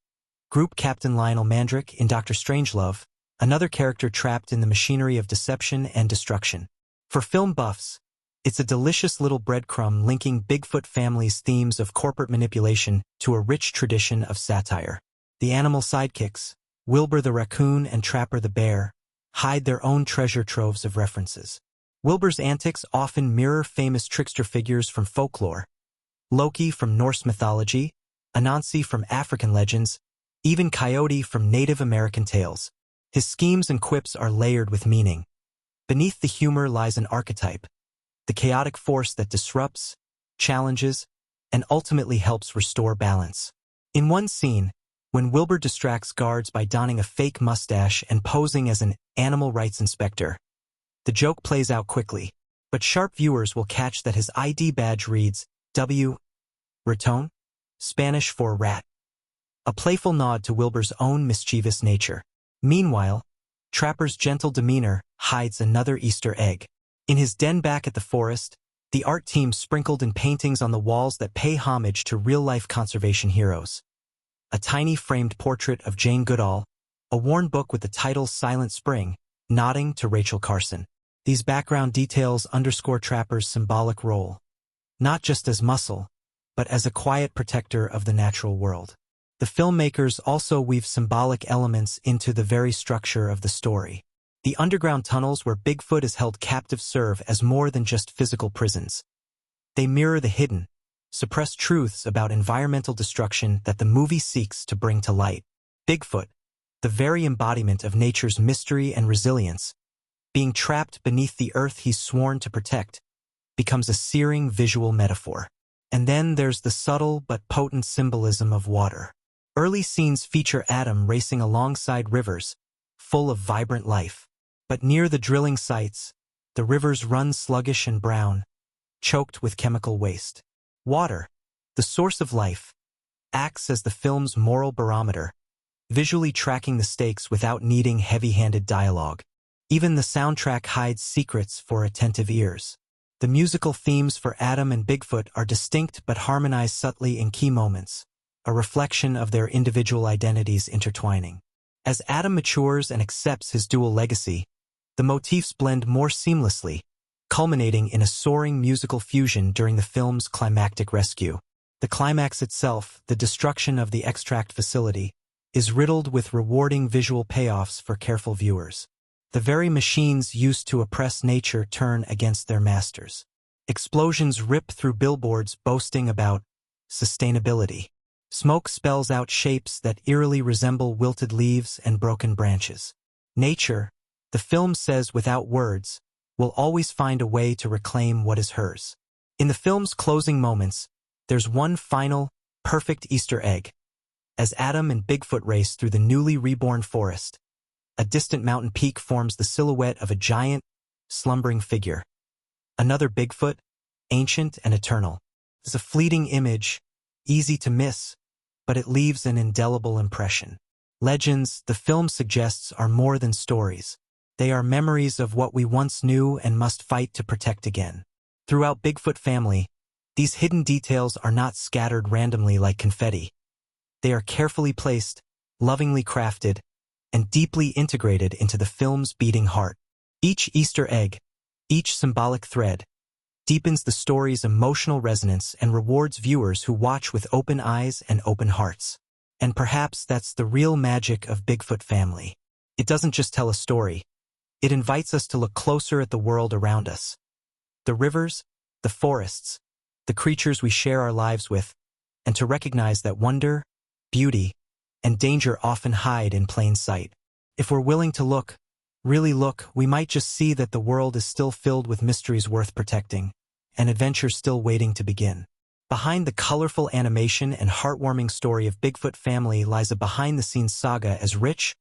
Group Captain Lionel Mandrick in Dr. Strangelove, another character trapped in the machinery of deception and destruction. For film buffs, it's a delicious little breadcrumb linking Bigfoot Family's themes of corporate manipulation to a rich tradition of satire. The animal sidekicks, Wilbur the raccoon and Trapper the bear, hide their own treasure troves of references. Wilbur's antics often mirror famous trickster figures from folklore, Loki from Norse mythology, Annecy from African legends, even Coyote from Native American tales. His schemes and quips are layered with meaning. Beneath the humor lies an archetype, the chaotic force that disrupts, challenges, and ultimately helps restore balance. In one scene, when Wilbur distracts guards by donning a fake mustache and posing as an animal rights inspector, the joke plays out quickly, but sharp viewers will catch that his ID badge reads W. Raton, Spanish for rat, a playful nod to Wilbur's own mischievous nature. Meanwhile, Trapper's gentle demeanor hides another Easter egg. In his den back at the forest, the art team sprinkled in paintings on the walls that pay homage to real-life conservation heroes. A tiny framed portrait of Jane Goodall, a worn book with the title Silent Spring, nodding to Rachel Carson. These background details underscore Trapper's symbolic role, not just as muscle, but as a quiet protector of the natural world. The filmmakers also weave symbolic elements into the very structure of the story. The underground tunnels where Bigfoot is held captive serve as more than just physical prisons. They mirror the hidden, suppressed truths about environmental destruction that the movie seeks to bring to light. Bigfoot, the very embodiment of nature's mystery and resilience, being trapped beneath the earth he's sworn to protect, becomes a searing visual metaphor. And then there's the subtle but potent symbolism of water. Early scenes feature Adam racing alongside rivers, full of vibrant life. But near the drilling sites, the rivers run sluggish and brown, choked with chemical waste. Water, the source of life, acts as the film's moral barometer, visually tracking the stakes without needing heavy-handed dialogue. Even the soundtrack hides secrets for attentive ears. The musical themes for Adam and Bigfoot are distinct but harmonize subtly in key moments, a reflection of their individual identities intertwining. As Adam matures and accepts his dual legacy, the motifs blend more seamlessly, culminating in a soaring musical fusion during the film's climactic rescue. The climax itself, the destruction of the extract facility, is riddled with rewarding visual payoffs for careful viewers. The very machines used to oppress nature turn against their masters. Explosions rip through billboards boasting about sustainability. Smoke spells out shapes that eerily resemble wilted leaves and broken branches. Nature, the film says without words, will always find a way to reclaim what is hers. In the film's closing moments, there's one final, perfect Easter egg. As Adam and Bigfoot race through the newly reborn forest, a distant mountain peak forms the silhouette of a giant, slumbering figure. Another Bigfoot, ancient and eternal. It's a fleeting image, easy to miss, but it leaves an indelible impression. Legends, the film suggests, are more than stories. They are memories of what we once knew and must fight to protect again. Throughout Bigfoot Family, these hidden details are not scattered randomly like confetti. They are carefully placed, lovingly crafted, and deeply integrated into the film's beating heart. Each Easter egg, each symbolic thread, deepens the story's emotional resonance and rewards viewers who watch with open eyes and open hearts. And perhaps that's the real magic of Bigfoot Family. It doesn't just tell a story. It invites us to look closer at the world around us. The rivers, the forests, the creatures we share our lives with, and to recognize that wonder, beauty, and danger often hide in plain sight. If we're willing to look, really look, we might just see that the world is still filled with mysteries worth protecting, and adventures still waiting to begin. Behind the colorful animation and heartwarming story of Bigfoot Family lies a behind-the-scenes saga as rich,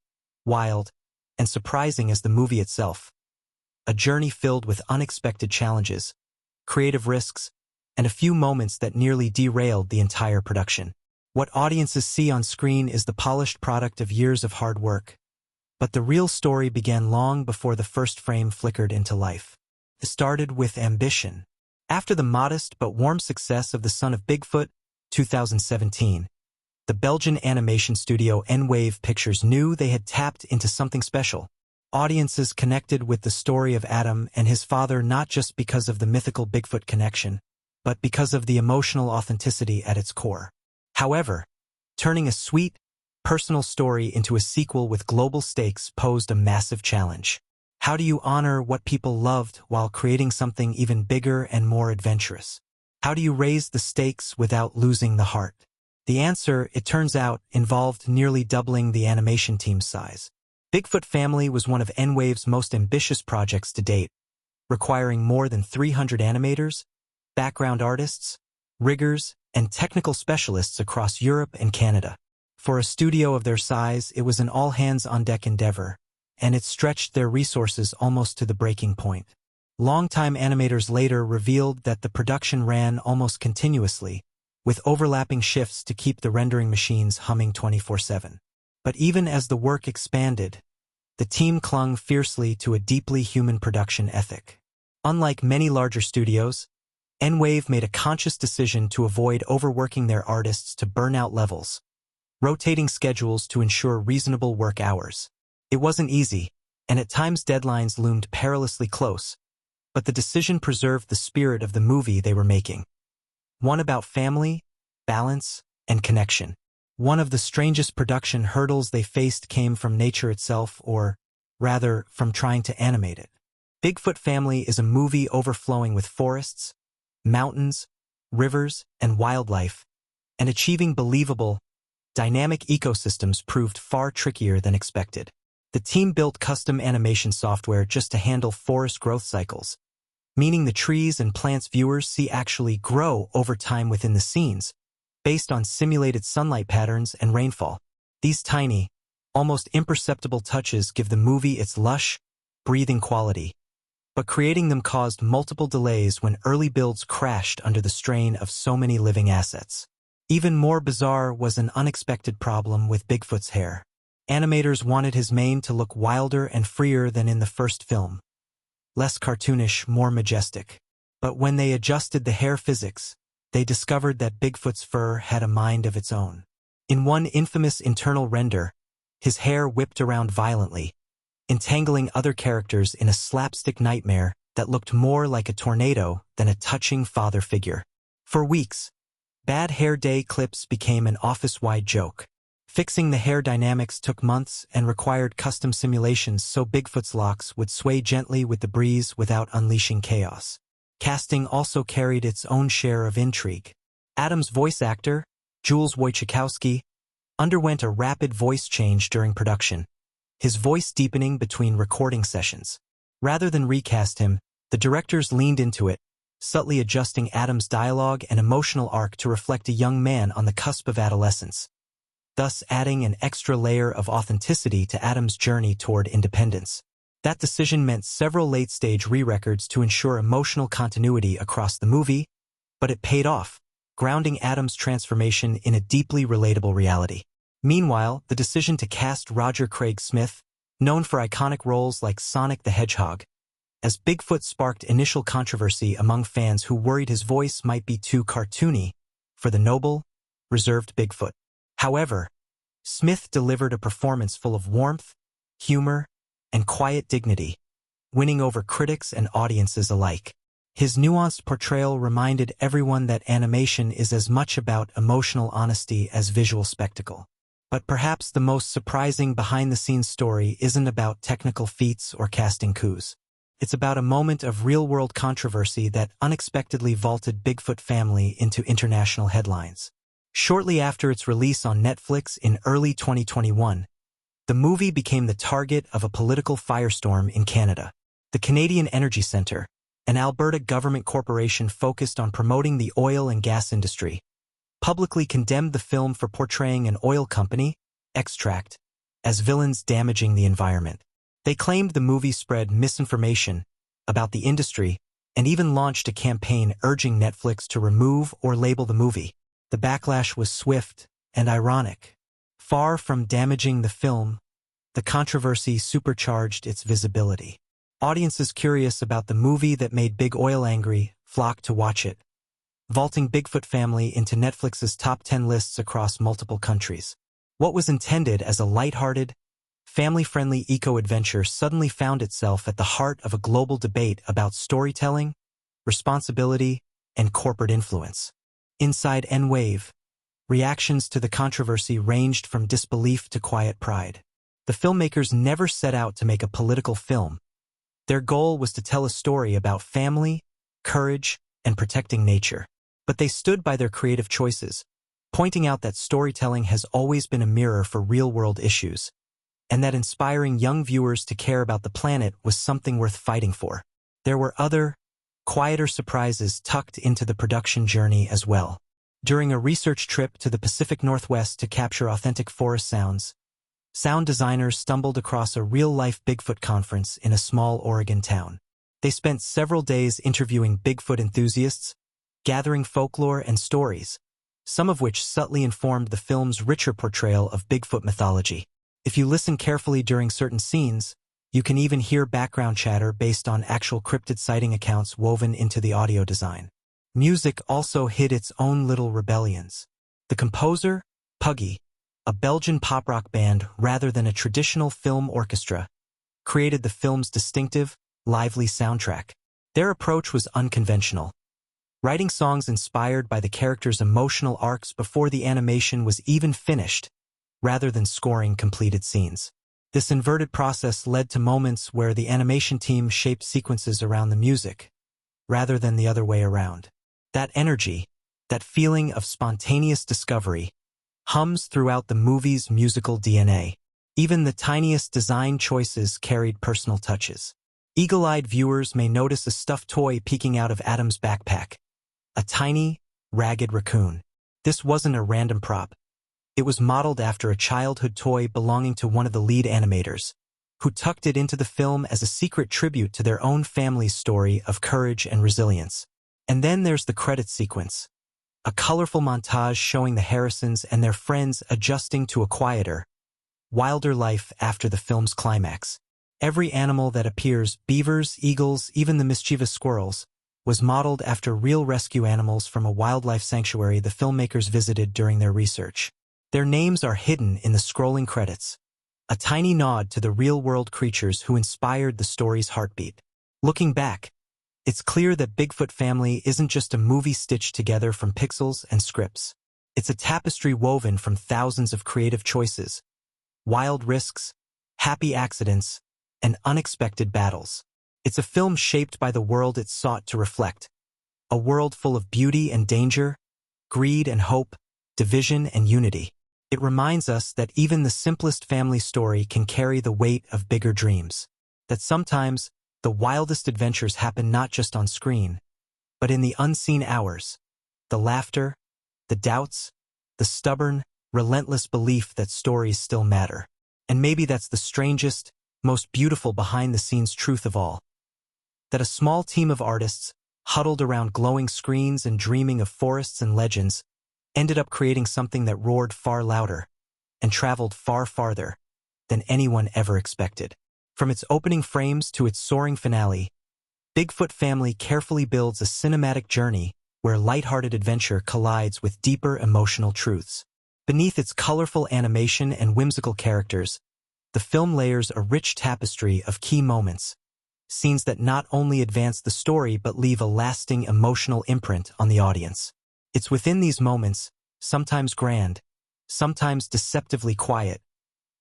wild, and surprising as the movie itself. A journey filled with unexpected challenges, creative risks, and a few moments that nearly derailed the entire production. What audiences see on screen is the polished product of years of hard work. But the real story began long before the first frame flickered into life. It started with ambition. After the modest but warm success of The Son of Bigfoot, 2017, the Belgian animation studio N-Wave Pictures knew they had tapped into something special. Audiences connected with the story of Adam and his father not just because of the mythical Bigfoot connection, but because of the emotional authenticity at its core. However, turning a sweet, personal story into a sequel with global stakes posed a massive challenge. How do you honor what people loved while creating something even bigger and more adventurous? How do you raise the stakes without losing the heart? The answer, it turns out, involved nearly doubling the animation team's size. Bigfoot Family was one of N-Wave's most ambitious projects to date, requiring more than 300 animators, background artists, riggers, and technical specialists across Europe and Canada. For a studio of their size, it was an all-hands-on-deck endeavor, and it stretched their resources almost to the breaking point. Longtime animators later revealed that the production ran almost continuously, with overlapping shifts to keep the rendering machines humming 24/7. But even as the work expanded, the team clung fiercely to a deeply human production ethic. Unlike many larger studios, N-Wave made a conscious decision to avoid overworking their artists to burnout levels, rotating schedules to ensure reasonable work hours. It wasn't easy, and at times deadlines loomed perilously close, but the decision preserved the spirit of the movie they were making. One about family, balance, and connection. One of the strangest production hurdles they faced came from nature itself, or, rather, from trying to animate it. Bigfoot Family is a movie overflowing with forests, mountains, rivers, and wildlife, and achieving believable, dynamic ecosystems proved far trickier than expected. The team built custom animation software just to handle forest growth cycles, meaning the trees and plants viewers see actually grow over time within the scenes, based on simulated sunlight patterns and rainfall. These tiny, almost imperceptible touches give the movie its lush, breathing quality. But creating them caused multiple delays when early builds crashed under the strain of so many living assets. Even more bizarre was an unexpected problem with Bigfoot's hair. Animators wanted his mane to look wilder and freer than in the first film. Less cartoonish, more majestic. But when they adjusted the hair physics, they discovered that Bigfoot's fur had a mind of its own. In one infamous internal render, his hair whipped around violently, entangling other characters in a slapstick nightmare that looked more like a tornado than a touching father figure. For weeks, bad hair day clips became an office-wide joke. Fixing the hair dynamics took months and required custom simulations so Bigfoot's locks would sway gently with the breeze without unleashing chaos. Casting also carried its own share of intrigue. Adam's voice actor, Jules Wojciechowski, underwent a rapid voice change during production, his voice deepening between recording sessions. Rather than recast him, the directors leaned into it, subtly adjusting Adam's dialogue and emotional arc to reflect a young man on the cusp of adolescence, thus adding an extra layer of authenticity to Adam's journey toward independence. That decision meant several late-stage re-records to ensure emotional continuity across the movie, but it paid off, grounding Adam's transformation in a deeply relatable reality. Meanwhile, the decision to cast Roger Craig Smith, known for iconic roles like Sonic the Hedgehog, as Bigfoot sparked initial controversy among fans who worried his voice might be too cartoony for the noble, reserved Bigfoot. However, Smith delivered a performance full of warmth, humor, and quiet dignity, winning over critics and audiences alike. His nuanced portrayal reminded everyone that animation is as much about emotional honesty as visual spectacle. But perhaps the most surprising behind-the-scenes story isn't about technical feats or casting coups. It's about a moment of real-world controversy that unexpectedly vaulted Bigfoot Family into international headlines. Shortly after its release on Netflix in early 2021, the movie became the target of a political firestorm in Canada. The Canadian Energy Centre, an Alberta government corporation focused on promoting the oil and gas industry, publicly condemned the film for portraying an oil company, Extract, as villains damaging the environment. They claimed the movie spread misinformation about the industry and even launched a campaign urging Netflix to remove or label the movie. The backlash was swift and ironic. Far from damaging the film, the controversy supercharged its visibility. Audiences curious about the movie that made Big Oil angry flocked to watch it, vaulting Bigfoot Family into Netflix's top 10 lists across multiple countries. What was intended as a lighthearted, family-friendly eco-adventure suddenly found itself at the heart of a global debate about storytelling, responsibility, and corporate influence. Inside N-Wave, reactions to the controversy ranged from disbelief to quiet pride. The filmmakers never set out to make a political film. Their goal was to tell a story about family, courage, and protecting nature. But they stood by their creative choices, pointing out that storytelling has always been a mirror for real-world issues, and that inspiring young viewers to care about the planet was something worth fighting for. There were other, quieter surprises tucked into the production journey as well. During a research trip to the Pacific Northwest to capture authentic forest sounds, sound designers stumbled across a real-life Bigfoot conference in a small Oregon town. They spent several days interviewing Bigfoot enthusiasts, gathering folklore and stories, some of which subtly informed the film's richer portrayal of Bigfoot mythology. If you listen carefully during certain scenes, you can even hear background chatter based on actual cryptid sighting accounts woven into the audio design. Music also hid its own little rebellions. The composer, Puggy, a Belgian pop-rock band rather than a traditional film orchestra, created the film's distinctive, lively soundtrack. Their approach was unconventional, writing songs inspired by the characters' emotional arcs before the animation was even finished, rather than scoring completed scenes. This inverted process led to moments where the animation team shaped sequences around the music, rather than the other way around. That energy, that feeling of spontaneous discovery, hums throughout the movie's musical DNA. Even the tiniest design choices carried personal touches. Eagle-eyed viewers may notice a stuffed toy peeking out of Adam's backpack, a tiny, ragged raccoon. This wasn't a random prop. It was modeled after a childhood toy belonging to one of the lead animators, who tucked it into the film as a secret tribute to their own family's story of courage and resilience. And then there's the credits sequence, a colorful montage showing the Harrisons and their friends adjusting to a quieter, wilder life after the film's climax. Every animal that appears, beavers, eagles, even the mischievous squirrels, was modeled after real rescue animals from a wildlife sanctuary the filmmakers visited during their research. Their names are hidden in the scrolling credits, a tiny nod to the real-world creatures who inspired the story's heartbeat. Looking back, it's clear that Bigfoot Family isn't just a movie stitched together from pixels and scripts. It's a tapestry woven from thousands of creative choices, wild risks, happy accidents, and unexpected battles. It's a film shaped by the world it sought to reflect, a world full of beauty and danger, greed and hope, division and unity. It reminds us that even the simplest family story can carry the weight of bigger dreams, that sometimes the wildest adventures happen not just on screen, but in the unseen hours, the laughter, the doubts, the stubborn, relentless belief that stories still matter. And maybe that's the strangest, most beautiful behind-the-scenes truth of all, that a small team of artists, huddled around glowing screens and dreaming of forests and legends, ended up creating something that roared far louder and traveled far farther than anyone ever expected. From its opening frames to its soaring finale, Bigfoot Family carefully builds a cinematic journey where lighthearted adventure collides with deeper emotional truths. Beneath its colorful animation and whimsical characters, the film layers a rich tapestry of key moments, scenes that not only advance the story but leave a lasting emotional imprint on the audience. It's within these moments, sometimes grand, sometimes deceptively quiet,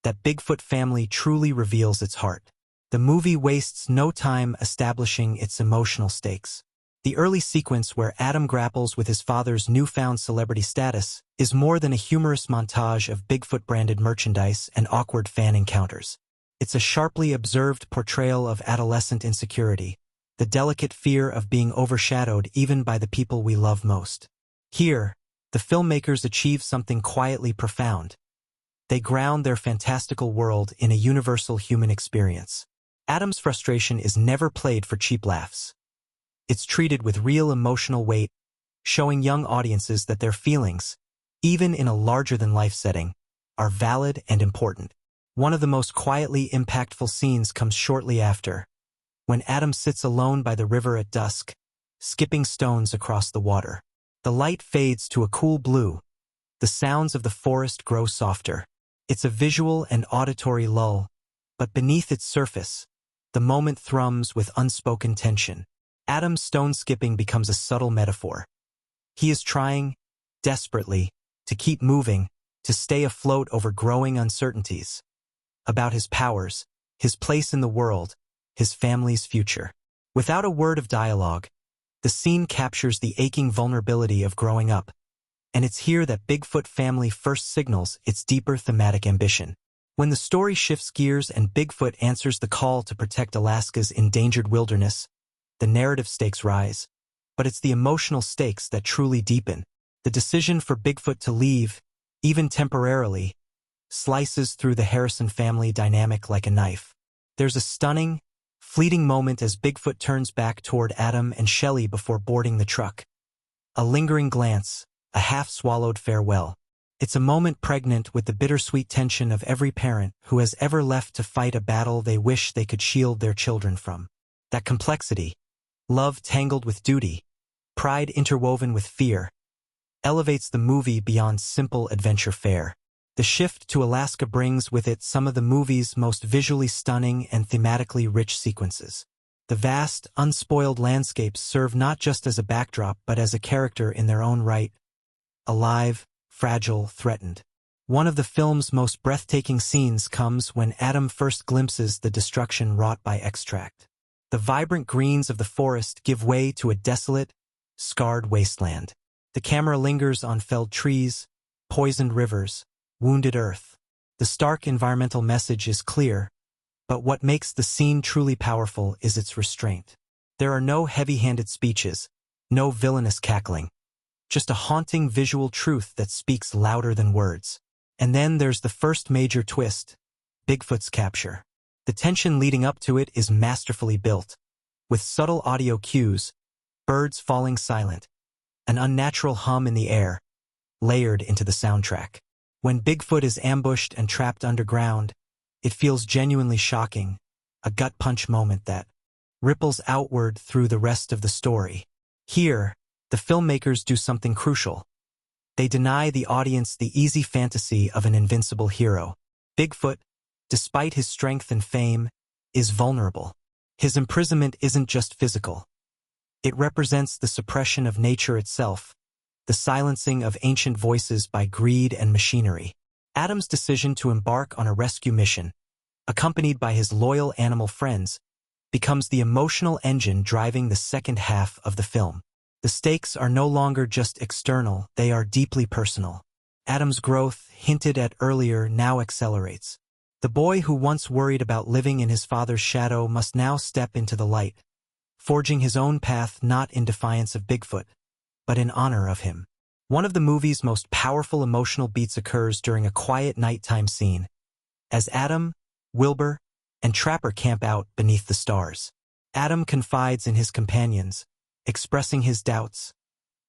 that Bigfoot Family truly reveals its heart. The movie wastes no time establishing its emotional stakes. The early sequence where Adam grapples with his father's newfound celebrity status is more than a humorous montage of Bigfoot-branded merchandise and awkward fan encounters. It's a sharply observed portrayal of adolescent insecurity, the delicate fear of being overshadowed even by the people we love most. Here, the filmmakers achieve something quietly profound. They ground their fantastical world in a universal human experience. Adam's frustration is never played for cheap laughs. It's treated with real emotional weight, showing young audiences that their feelings, even in a larger-than-life setting, are valid and important. One of the most quietly impactful scenes comes shortly after, when Adam sits alone by the river at dusk, skipping stones across the water. The light fades to a cool blue. The sounds of the forest grow softer. It's a visual and auditory lull, but beneath its surface, the moment thrums with unspoken tension. Adam's stone skipping becomes a subtle metaphor. He is trying, desperately, to keep moving, to stay afloat over growing uncertainties about his powers, his place in the world, his family's future. Without a word of dialogue, the scene captures the aching vulnerability of growing up, and it's here that Bigfoot Family first signals its deeper thematic ambition. When the story shifts gears and Bigfoot answers the call to protect Alaska's endangered wilderness, the narrative stakes rise, but it's the emotional stakes that truly deepen. The decision for Bigfoot to leave, even temporarily, slices through the Harrison family dynamic like a knife. There's a stunning, fleeting moment as Bigfoot turns back toward Adam and Shelley before boarding the truck. A lingering glance, a half-swallowed farewell. It's a moment pregnant with the bittersweet tension of every parent who has ever left to fight a battle they wish they could shield their children from. That complexity, love tangled with duty, pride interwoven with fear, elevates the movie beyond simple adventure fare. The shift to Alaska brings with it some of the movie's most visually stunning and thematically rich sequences. The vast, unspoiled landscapes serve not just as a backdrop but as a character in their own right, alive, fragile, threatened. One of the film's most breathtaking scenes comes when Adam first glimpses the destruction wrought by extract. The vibrant greens of the forest give way to a desolate, scarred wasteland. The camera lingers on felled trees, poisoned rivers, wounded earth. The stark environmental message is clear, but what makes the scene truly powerful is its restraint. There are no heavy-handed speeches, no villainous cackling, just a haunting visual truth that speaks louder than words. And then there's the first major twist, Bigfoot's capture. The tension leading up to it is masterfully built, with subtle audio cues, birds falling silent, an unnatural hum in the air, layered into the soundtrack. When Bigfoot is ambushed and trapped underground, it feels genuinely shocking, a gut-punch moment that ripples outward through the rest of the story. Here, the filmmakers do something crucial. They deny the audience the easy fantasy of an invincible hero. Bigfoot, despite his strength and fame, is vulnerable. His imprisonment isn't just physical. It represents the suppression of nature itself, the silencing of ancient voices by greed and machinery. Adam's decision to embark on a rescue mission, accompanied by his loyal animal friends, becomes the emotional engine driving the second half of the film. The stakes are no longer just external, they are deeply personal. Adam's growth, hinted at earlier, now accelerates. The boy who once worried about living in his father's shadow must now step into the light, forging his own path not in defiance of Bigfoot, but in honor of him. One of the movie's most powerful emotional beats occurs during a quiet nighttime scene, as Adam, Wilbur, and Trapper camp out beneath the stars. Adam confides in his companions, expressing his doubts,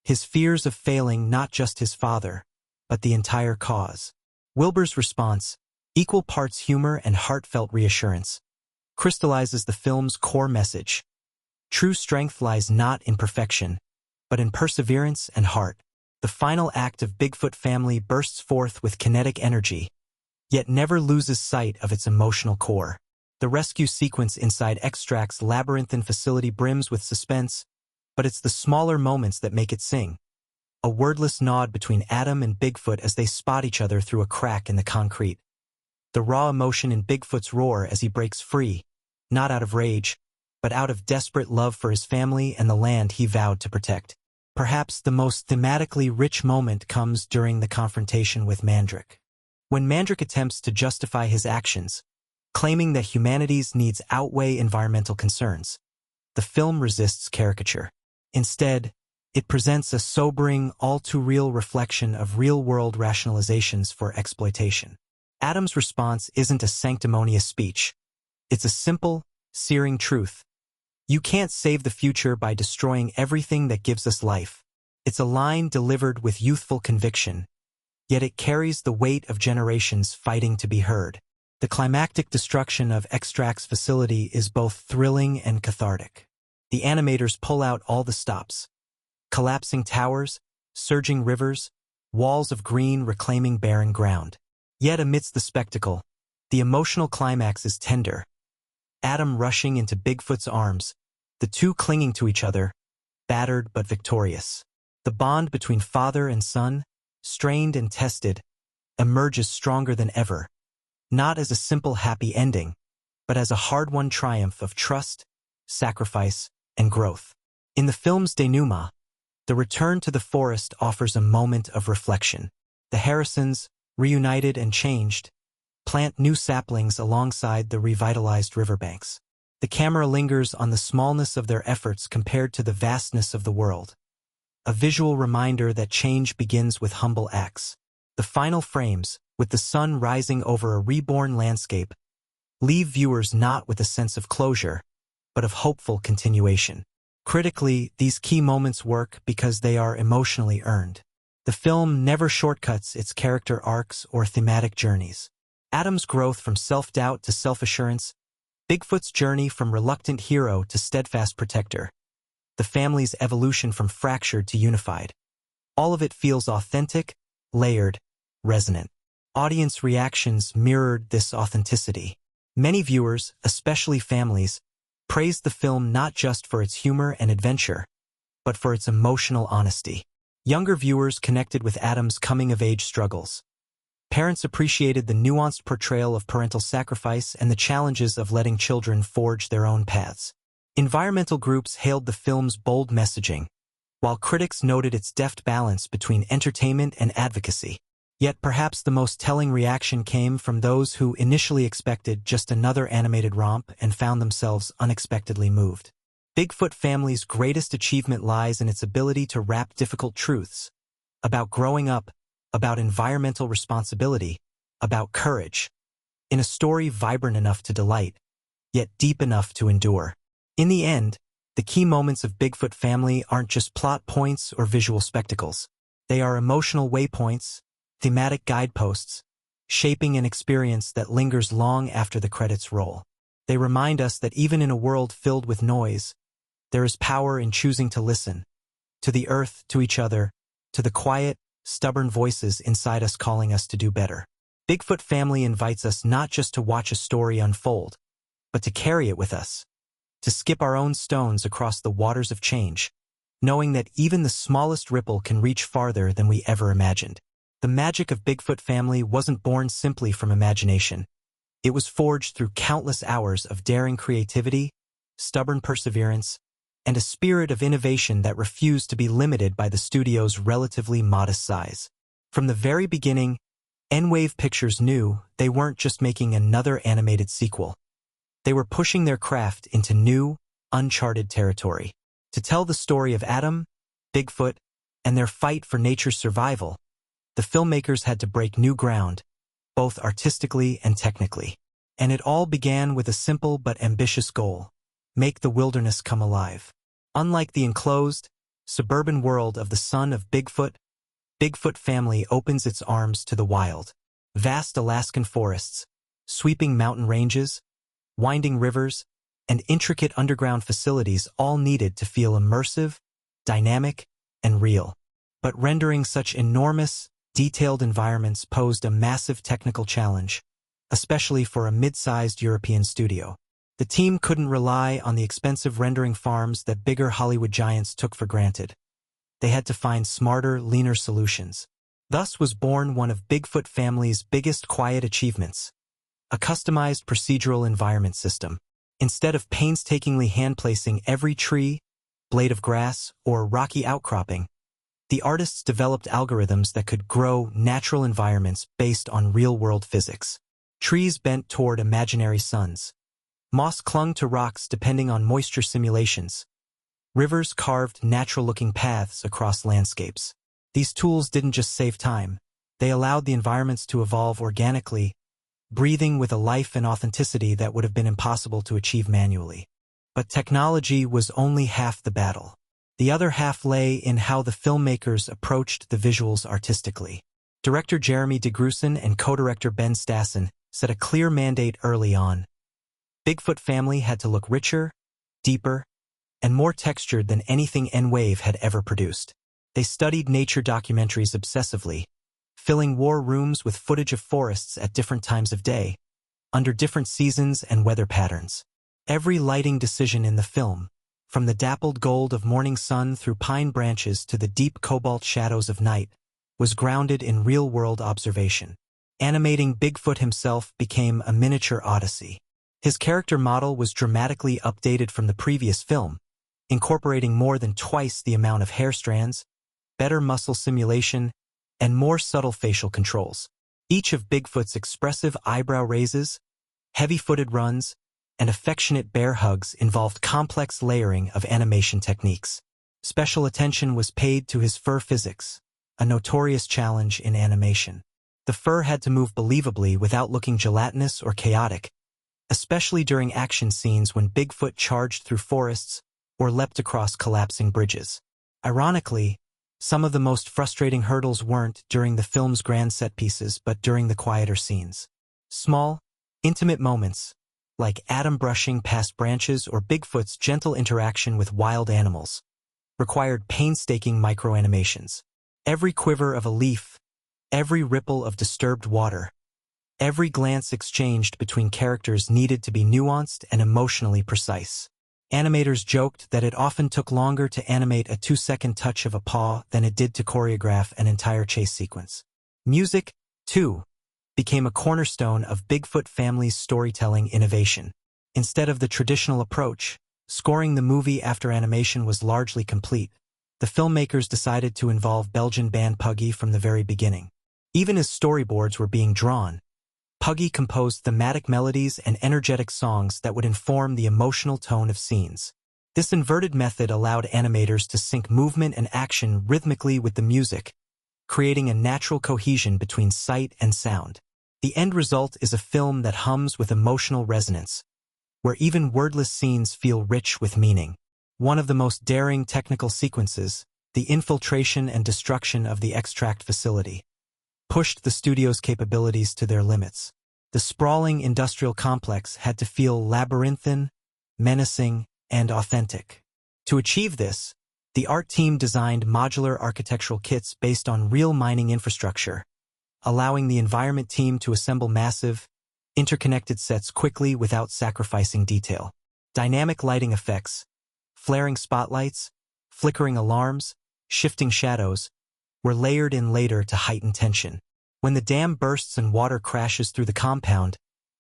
his fears of failing not just his father, but the entire cause. Wilbur's response, equal parts humor and heartfelt reassurance, crystallizes the film's core message. True strength lies not in perfection, but in perseverance and heart. The final act of Bigfoot Family bursts forth with kinetic energy, yet never loses sight of its emotional core. The rescue sequence inside Extract's labyrinthine facility brims with suspense, but it's the smaller moments that make it sing. a wordless nod between Adam and Bigfoot as they spot each other through a crack in the concrete. The raw emotion in Bigfoot's roar as he breaks free, not out of rage, but out of desperate love for his family and the land he vowed to protect. Perhaps the most thematically rich moment comes during the confrontation with Mandrake. When Mandrake attempts to justify his actions, claiming that humanity's needs outweigh environmental concerns, the film resists caricature. Instead, it presents a sobering, all-too-real reflection of real-world rationalizations for exploitation. Adam's response isn't a sanctimonious speech. It's a simple, searing truth. You can't save the future by destroying everything that gives us life. It's a line delivered with youthful conviction, yet it carries the weight of generations fighting to be heard. The climactic destruction of Extract's facility is both thrilling and cathartic. The animators pull out all the stops. Collapsing towers, surging rivers, walls of green reclaiming barren ground. Yet amidst the spectacle, the emotional climax is tender. Adam rushing into Bigfoot's arms, the two clinging to each other, battered but victorious. The bond between father and son, strained and tested, emerges stronger than ever, not as a simple happy ending, but as a hard-won triumph of trust, sacrifice, and growth. In the film's denouement, the return to the forest offers a moment of reflection. The Harrisons, reunited and changed, plant new saplings alongside the revitalized riverbanks. The camera lingers on the smallness of their efforts compared to the vastness of the world, a visual reminder that change begins with humble acts. The final frames, with the sun rising over a reborn landscape, leave viewers not with a sense of closure, but of hopeful continuation. Critically, these key moments work because they are emotionally earned. The film never shortcuts its character arcs or thematic journeys. Adam's growth from self-doubt to self-assurance, Bigfoot's journey from reluctant hero to steadfast protector, the family's evolution from fractured to unified. All of it feels authentic, layered, resonant. Audience reactions mirrored this authenticity. Many viewers, especially families, praised the film not just for its humor and adventure, but for its emotional honesty. Younger viewers connected with Adam's coming-of-age struggles. Parents appreciated the nuanced portrayal of parental sacrifice and the challenges of letting children forge their own paths. Environmental groups hailed the film's bold messaging, while critics noted its deft balance between entertainment and advocacy. Yet perhaps the most telling reaction came from those who initially expected just another animated romp and found themselves unexpectedly moved. Bigfoot Family's greatest achievement lies in its ability to wrap difficult truths about growing up, about environmental responsibility, about courage, in a story vibrant enough to delight, yet deep enough to endure. In the end, the key moments of Bigfoot Family aren't just plot points or visual spectacles. They are emotional waypoints, thematic guideposts, shaping an experience that lingers long after the credits roll. They remind us that even in a world filled with noise, there is power in choosing to listen, to the earth, to each other, to the quiet, stubborn voices inside us calling us to do better. Bigfoot Family invites us not just to watch a story unfold, but to carry it with us, to skip our own stones across the waters of change, knowing that even the smallest ripple can reach farther than we ever imagined. The magic of Bigfoot Family wasn't born simply from imagination. It was forged through countless hours of daring creativity, stubborn perseverance, and a spirit of innovation that refused to be limited by the studio's relatively modest size. From the very beginning, N-Wave Pictures knew they weren't just making another animated sequel. They were pushing their craft into new, uncharted territory. To tell the story of Adam, Bigfoot, and their fight for nature's survival, the filmmakers had to break new ground, both artistically and technically. And it all began with a simple but ambitious goal: make the wilderness come alive. Unlike the enclosed, suburban world of the Son of Bigfoot, Bigfoot Family opens its arms to the wild. Vast Alaskan forests, sweeping mountain ranges, winding rivers, and intricate underground facilities all needed to feel immersive, dynamic, and real. But rendering such enormous, detailed environments posed a massive technical challenge, especially for a mid-sized European studio. The team couldn't rely on the expensive rendering farms that bigger Hollywood giants took for granted. they had to find smarter, leaner solutions. Thus was born one of Bigfoot Family's biggest quiet achievements, a customized procedural environment system. Instead of painstakingly hand-placing every tree, blade of grass, or rocky outcropping, the artists developed algorithms that could grow natural environments based on real-world physics. Trees bent toward imaginary suns. Moss clung to rocks depending on moisture simulations. Rivers carved natural-looking paths across landscapes. These tools didn't just save time. They allowed the environments to evolve organically, breathing with a life and authenticity that would have been impossible to achieve manually. But technology was only half the battle. The other half lay in how the filmmakers approached the visuals artistically. Director Jeremy Degruson and co-director Ben Stassen set a clear mandate early on. Bigfoot Family had to look richer, deeper, and more textured than anything N-Wave had ever produced. They studied nature documentaries obsessively, filling war rooms with footage of forests at different times of day, under different seasons and weather patterns. Every lighting decision in the film, from the dappled gold of morning sun through pine branches to the deep cobalt shadows of night, was grounded in real-world observation. Animating Bigfoot himself became a miniature odyssey. His character model was dramatically updated from the previous film, incorporating more than twice the amount of hair strands, better muscle simulation, and more subtle facial controls. Each of Bigfoot's expressive eyebrow raises, heavy-footed runs, and affectionate bear hugs involved complex layering of animation techniques. Special attention was paid to his fur physics, a notorious challenge in animation. The fur had to move believably without looking gelatinous or chaotic, especially during action scenes when Bigfoot charged through forests or leapt across collapsing bridges. Ironically, some of the most frustrating hurdles weren't during the film's grand set pieces but during the quieter scenes. Small, intimate moments, like Adam brushing past branches or Bigfoot's gentle interaction with wild animals, required painstaking microanimations. Every quiver of a leaf, every ripple of disturbed water, every glance exchanged between characters needed to be nuanced and emotionally precise. Animators joked that it often took longer to animate a 2-second touch of a paw than it did to choreograph an entire chase sequence. Music, too, became a cornerstone of Bigfoot Family's storytelling innovation. Instead of the traditional approach, scoring the movie after animation was largely complete, the filmmakers decided to involve Belgian band Puggy from the very beginning. Even as storyboards were being drawn, Puggy composed thematic melodies and energetic songs that would inform the emotional tone of scenes. This inverted method allowed animators to sync movement and action rhythmically with the music, creating a natural cohesion between sight and sound. The end result is a film that hums with emotional resonance, where even wordless scenes feel rich with meaning. One of the most daring technical sequences, the infiltration and destruction of the extract facility, pushed the studio's capabilities to their limits. The sprawling industrial complex had to feel labyrinthine, menacing, and authentic. To achieve this, the art team designed modular architectural kits based on real mining infrastructure, allowing the environment team to assemble massive, interconnected sets quickly without sacrificing detail. Dynamic lighting effects, flaring spotlights, flickering alarms, shifting shadows, were layered in later to heighten tension. When the dam bursts and water crashes through the compound,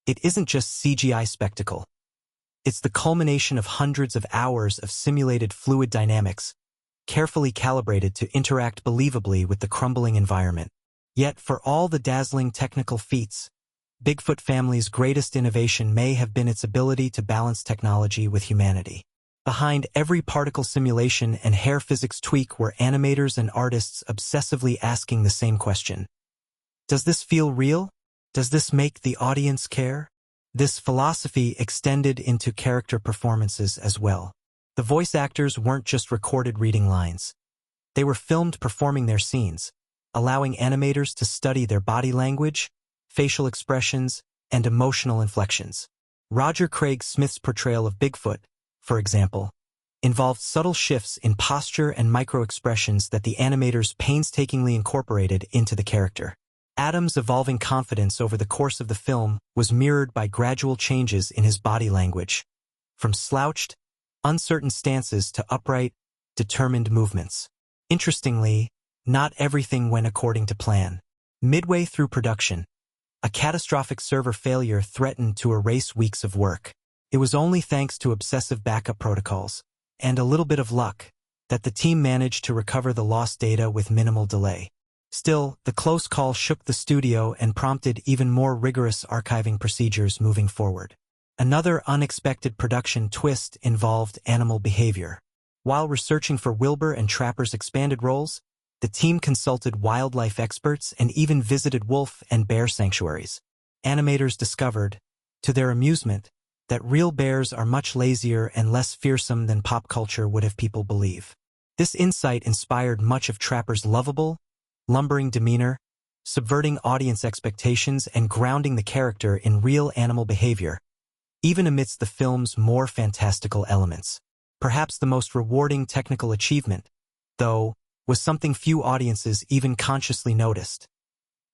it isn't just CGI spectacle. It's the culmination of hundreds of hours of simulated fluid dynamics, carefully calibrated to interact believably with the crumbling environment. Yet, for all the dazzling technical feats, Bigfoot Family's greatest innovation may have been its ability to balance technology with humanity. Behind every particle simulation and hair physics tweak were animators and artists obsessively asking the same question. Does this feel real? Does this make the audience care? This philosophy extended into character performances as well. The voice actors weren't just recorded reading lines. They were filmed performing their scenes, allowing animators to study their body language, facial expressions, and emotional inflections. Roger Craig Smith's portrayal of Bigfoot, for example, involved subtle shifts in posture and micro-expressions that the animators painstakingly incorporated into the character. Adam's evolving confidence over the course of the film was mirrored by gradual changes in his body language, from slouched, uncertain stances to upright, determined movements. Interestingly, not everything went according to plan. Midway through production, a catastrophic server failure threatened to erase weeks of work. It was only thanks to obsessive backup protocols and a little bit of luck that the team managed to recover the lost data with minimal delay. Still, the close call shook the studio and prompted even more rigorous archiving procedures moving forward. Another unexpected production twist involved animal behavior. While researching for Wilbur and Trapper's expanded roles, the team consulted wildlife experts and even visited wolf and bear sanctuaries. Animators discovered, to their amusement, that real bears are much lazier and less fearsome than pop culture would have people believe. This insight inspired much of Trapper's lovable, lumbering demeanor, subverting audience expectations and grounding the character in real animal behavior, even amidst the film's more fantastical elements. Perhaps the most rewarding technical achievement, though, was something few audiences even consciously noticed: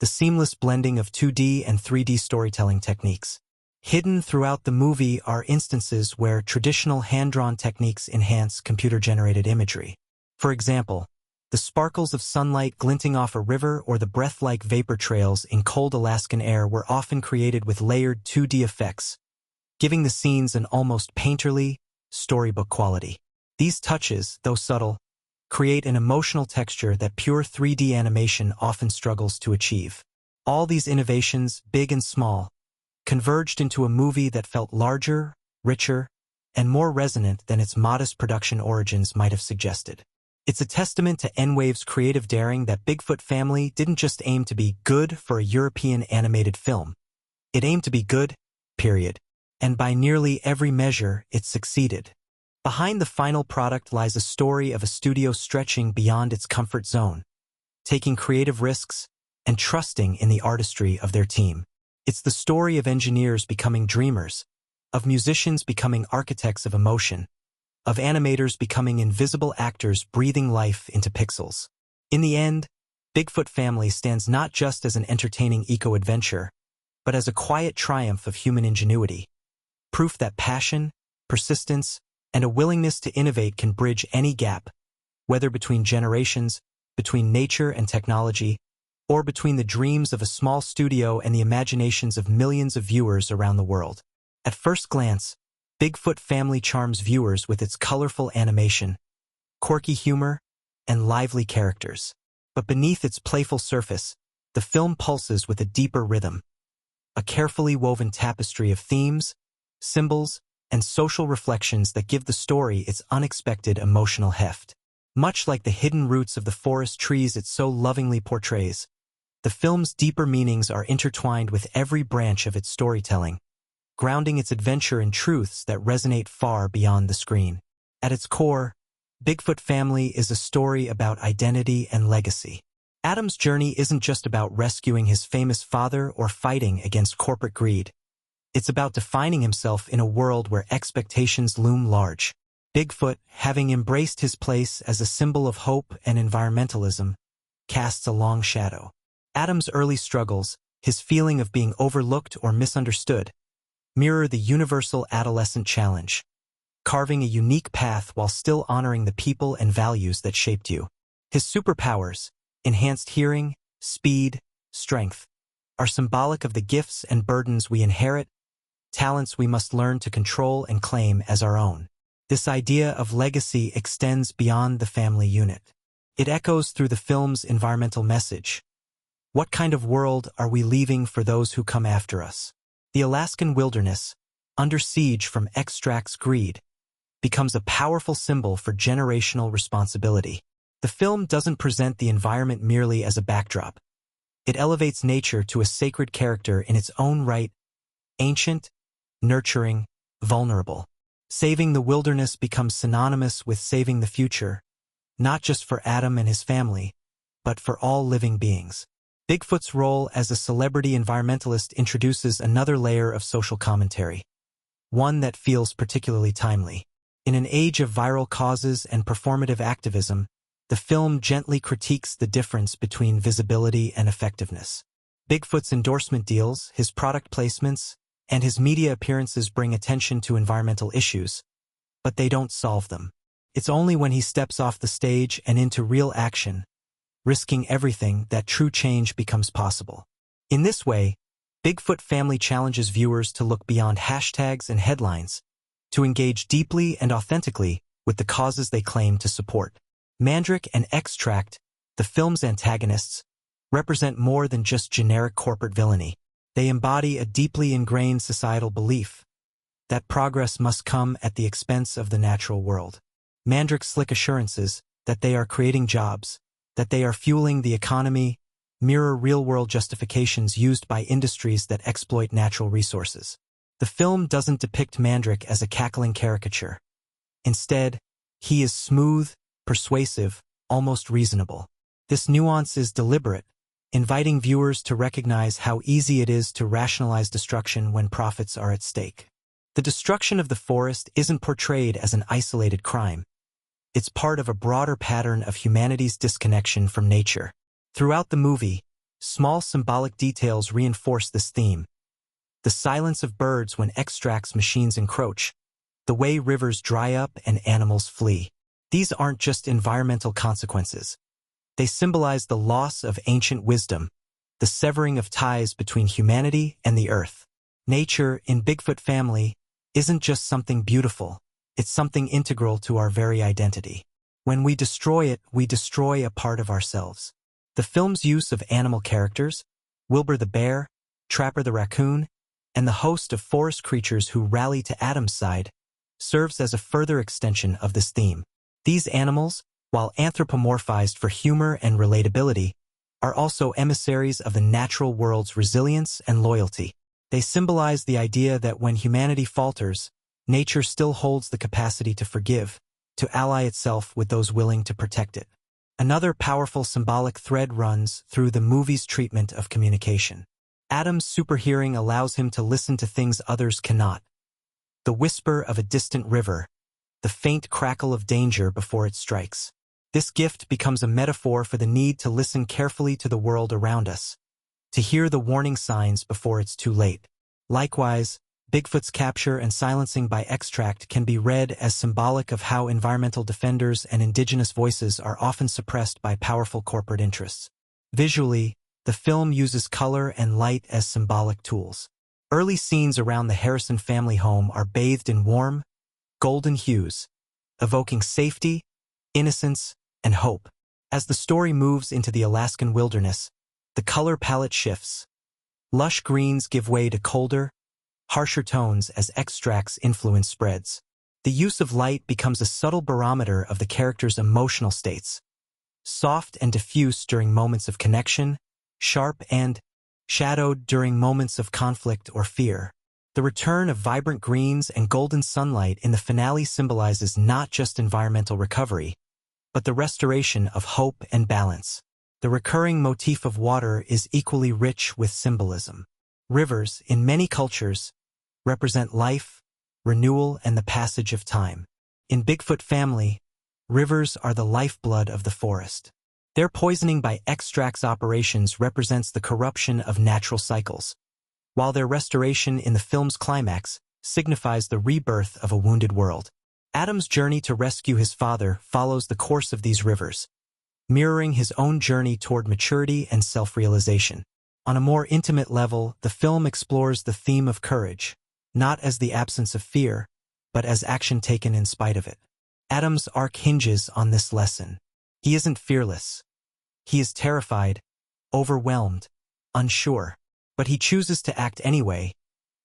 the seamless blending of 2D and 3D storytelling techniques. Hidden throughout the movie are instances where traditional hand-drawn techniques enhance computer-generated imagery. For example, the sparkles of sunlight glinting off a river or the breath-like vapor trails in cold Alaskan air were often created with layered 2D effects, giving the scenes an almost painterly, storybook quality. These touches, though subtle, create an emotional texture that pure 3D animation often struggles to achieve. All these innovations, big and small, converged into a movie that felt larger, richer, and more resonant than its modest production origins might have suggested. It's a testament to N-Wave's creative daring that Bigfoot Family didn't just aim to be good for a European animated film. It aimed to be good, period. And by nearly every measure, it succeeded. Behind the final product lies a story of a studio stretching beyond its comfort zone, taking creative risks and trusting in the artistry of their team. It's the story of engineers becoming dreamers, of musicians becoming architects of emotion, of animators becoming invisible actors breathing life into pixels. In the end, Bigfoot Family stands not just as an entertaining eco-adventure, but as a quiet triumph of human ingenuity. Proof that passion, persistence, and a willingness to innovate can bridge any gap, whether between generations, between nature and technology, or between the dreams of a small studio and the imaginations of millions of viewers around the world. At first glance, Bigfoot Family charms viewers with its colorful animation, quirky humor, and lively characters. But beneath its playful surface, the film pulses with a deeper rhythm, a carefully woven tapestry of themes, symbols, and social reflections that give the story its unexpected emotional heft. Much like the hidden roots of the forest trees it so lovingly portrays, the film's deeper meanings are intertwined with every branch of its storytelling, grounding its adventure in truths that resonate far beyond the screen. At its core, Bigfoot Family is a story about identity and legacy. Adam's journey isn't just about rescuing his famous father or fighting against corporate greed. It's about defining himself in a world where expectations loom large. Bigfoot, having embraced his place as a symbol of hope and environmentalism, casts a long shadow. Adam's early struggles, his feeling of being overlooked or misunderstood, mirror the universal adolescent challenge, carving a unique path while still honoring the people and values that shaped you. His superpowers, enhanced hearing, speed, strength, are symbolic of the gifts and burdens we inherit, talents we must learn to control and claim as our own. This idea of legacy extends beyond the family unit. It echoes through the film's environmental message. What kind of world are we leaving for those who come after us? The Alaskan wilderness, under siege from extract's greed, becomes a powerful symbol for generational responsibility. The film doesn't present the environment merely as a backdrop. It elevates nature to a sacred character in its own right, ancient, nurturing, vulnerable. Saving the wilderness becomes synonymous with saving the future, not just for Adam and his family, but for all living beings. Bigfoot's role as a celebrity environmentalist introduces another layer of social commentary, one that feels particularly timely. In an age of viral causes and performative activism, the film gently critiques the difference between visibility and effectiveness. Bigfoot's endorsement deals, his product placements, and his media appearances bring attention to environmental issues, but they don't solve them. It's only when he steps off the stage and into real action, risking everything, that true change becomes possible. In this way, Bigfoot Family challenges viewers to look beyond hashtags and headlines, to engage deeply and authentically with the causes they claim to support. Mandrake and Extract, the film's antagonists, represent more than just generic corporate villainy. They embody a deeply ingrained societal belief that progress must come at the expense of the natural world. Mandrake's slick assurances that they are creating jobs, that they are fueling the economy, mirror real-world justifications used by industries that exploit natural resources. The film doesn't depict Mandrake as a cackling caricature. Instead, he is smooth, persuasive, almost reasonable. This nuance is deliberate, inviting viewers to recognize how easy it is to rationalize destruction when profits are at stake. The destruction of the forest isn't portrayed as an isolated crime. It's part of a broader pattern of humanity's disconnection from nature. Throughout the movie, small symbolic details reinforce this theme. The silence of birds when Extract's machines encroach, the way rivers dry up and animals flee. These aren't just environmental consequences. They symbolize the loss of ancient wisdom, the severing of ties between humanity and the earth. Nature, in Bigfoot Family, isn't just something beautiful, it's something integral to our very identity. When we destroy it, we destroy a part of ourselves. The film's use of animal characters, Wilbur the bear, Trapper the raccoon, and the host of forest creatures who rally to Adam's side, serves as a further extension of this theme. These animals, while anthropomorphized for humor and relatability, are also emissaries of the natural world's resilience and loyalty. They symbolize the idea that when humanity falters, nature still holds the capacity to forgive, to ally itself with those willing to protect it. Another powerful symbolic thread runs through the movie's treatment of communication. Adam's superhearing allows him to listen to things others cannot. The whisper of a distant river, the faint crackle of danger before it strikes. This gift becomes a metaphor for the need to listen carefully to the world around us, to hear the warning signs before it's too late. Likewise, Bigfoot's capture and silencing by Extract can be read as symbolic of how environmental defenders and indigenous voices are often suppressed by powerful corporate interests. Visually, the film uses color and light as symbolic tools. Early scenes around the Harrison family home are bathed in warm, golden hues, evoking safety, innocence, and hope. As the story moves into the Alaskan wilderness, the color palette shifts. Lush greens give way to colder, harsher tones as Extract's influence spreads. The use of light becomes a subtle barometer of the characters' emotional states. Soft and diffuse during moments of connection, sharp and shadowed during moments of conflict or fear. The return of vibrant greens and golden sunlight in the finale symbolizes not just environmental recovery, but the restoration of hope and balance. The recurring motif of water is equally rich with symbolism. Rivers, in many cultures, represent life, renewal, and the passage of time. In Bigfoot Family, rivers are the lifeblood of the forest. Their poisoning by Extract's operations represents the corruption of natural cycles, while their restoration in the film's climax signifies the rebirth of a wounded world. Adam's journey to rescue his father follows the course of these rivers, mirroring his own journey toward maturity and self-realization. On a more intimate level, the film explores the theme of courage, not as the absence of fear, but as action taken in spite of it. Adam's arc hinges on this lesson. He isn't fearless. He is terrified, overwhelmed, unsure, but he chooses to act anyway,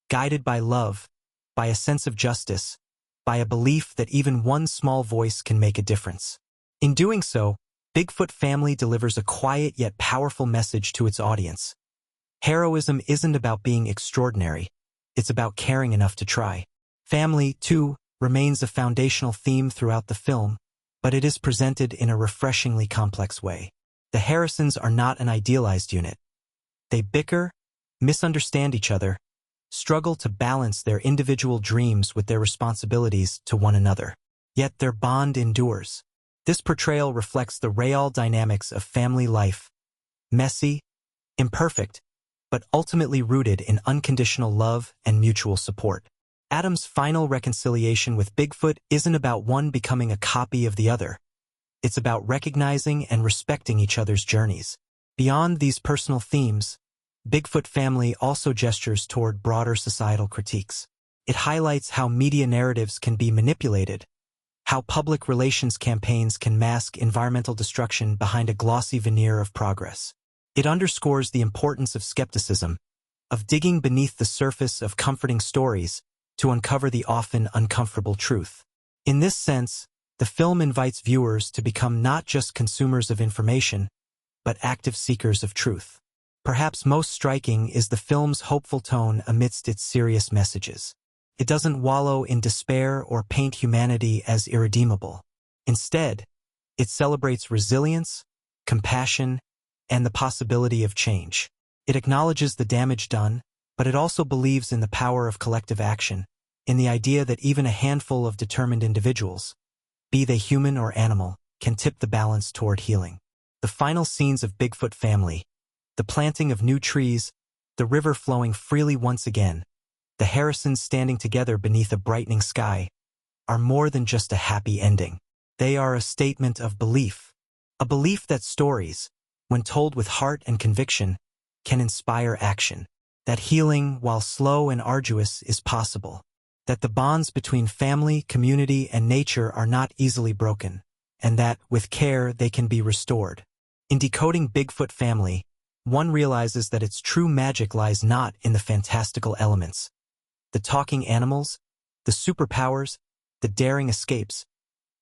guided by love, by a sense of justice, by a belief that even one small voice can make a difference. In doing so, Bigfoot Family delivers a quiet yet powerful message to its audience. Heroism isn't about being extraordinary, it's about caring enough to try. Family, too, remains a foundational theme throughout the film, but it is presented in a refreshingly complex way. The Harrisons are not an idealized unit. They bicker, misunderstand each other, struggle to balance their individual dreams with their responsibilities to one another. Yet their bond endures. This portrayal reflects the real dynamics of family life, messy, imperfect, but ultimately rooted in unconditional love and mutual support. Adam's final reconciliation with Bigfoot isn't about one becoming a copy of the other. It's about recognizing and respecting each other's journeys. Beyond these personal themes, Bigfoot Family also gestures toward broader societal critiques. It highlights how media narratives can be manipulated, how public relations campaigns can mask environmental destruction behind a glossy veneer of progress. It underscores the importance of skepticism, of digging beneath the surface of comforting stories to uncover the often uncomfortable truth. In this sense, the film invites viewers to become not just consumers of information, but active seekers of truth. Perhaps most striking is the film's hopeful tone amidst its serious messages. It doesn't wallow in despair or paint humanity as irredeemable. Instead, it celebrates resilience, compassion, and the possibility of change. It acknowledges the damage done, but it also believes in the power of collective action, in the idea that even a handful of determined individuals, be they human or animal, can tip the balance toward healing. The final scenes of Bigfoot Family, the planting of new trees, the river flowing freely once again, the Harrisons standing together beneath a brightening sky, are more than just a happy ending. They are a statement of belief. A belief that stories, when told with heart and conviction, can inspire action. That healing, while slow and arduous, is possible. That the bonds between family, community, and nature are not easily broken, and that, with care, they can be restored. In decoding Bigfoot Family, one realizes that its true magic lies not in the fantastical elements, the talking animals, the superpowers, the daring escapes,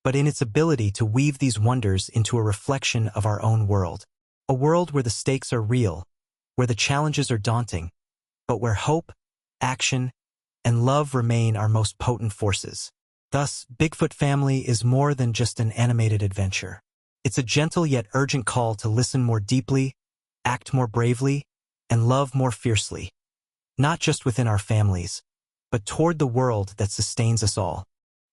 but in its ability to weave these wonders into a reflection of our own world. A world where the stakes are real, where the challenges are daunting, but where hope, action, and love remain our most potent forces. Thus, Bigfoot Family is more than just an animated adventure. It's a gentle yet urgent call to listen more deeply, act more bravely, and love more fiercely. Not just within our families, but toward the world that sustains us all.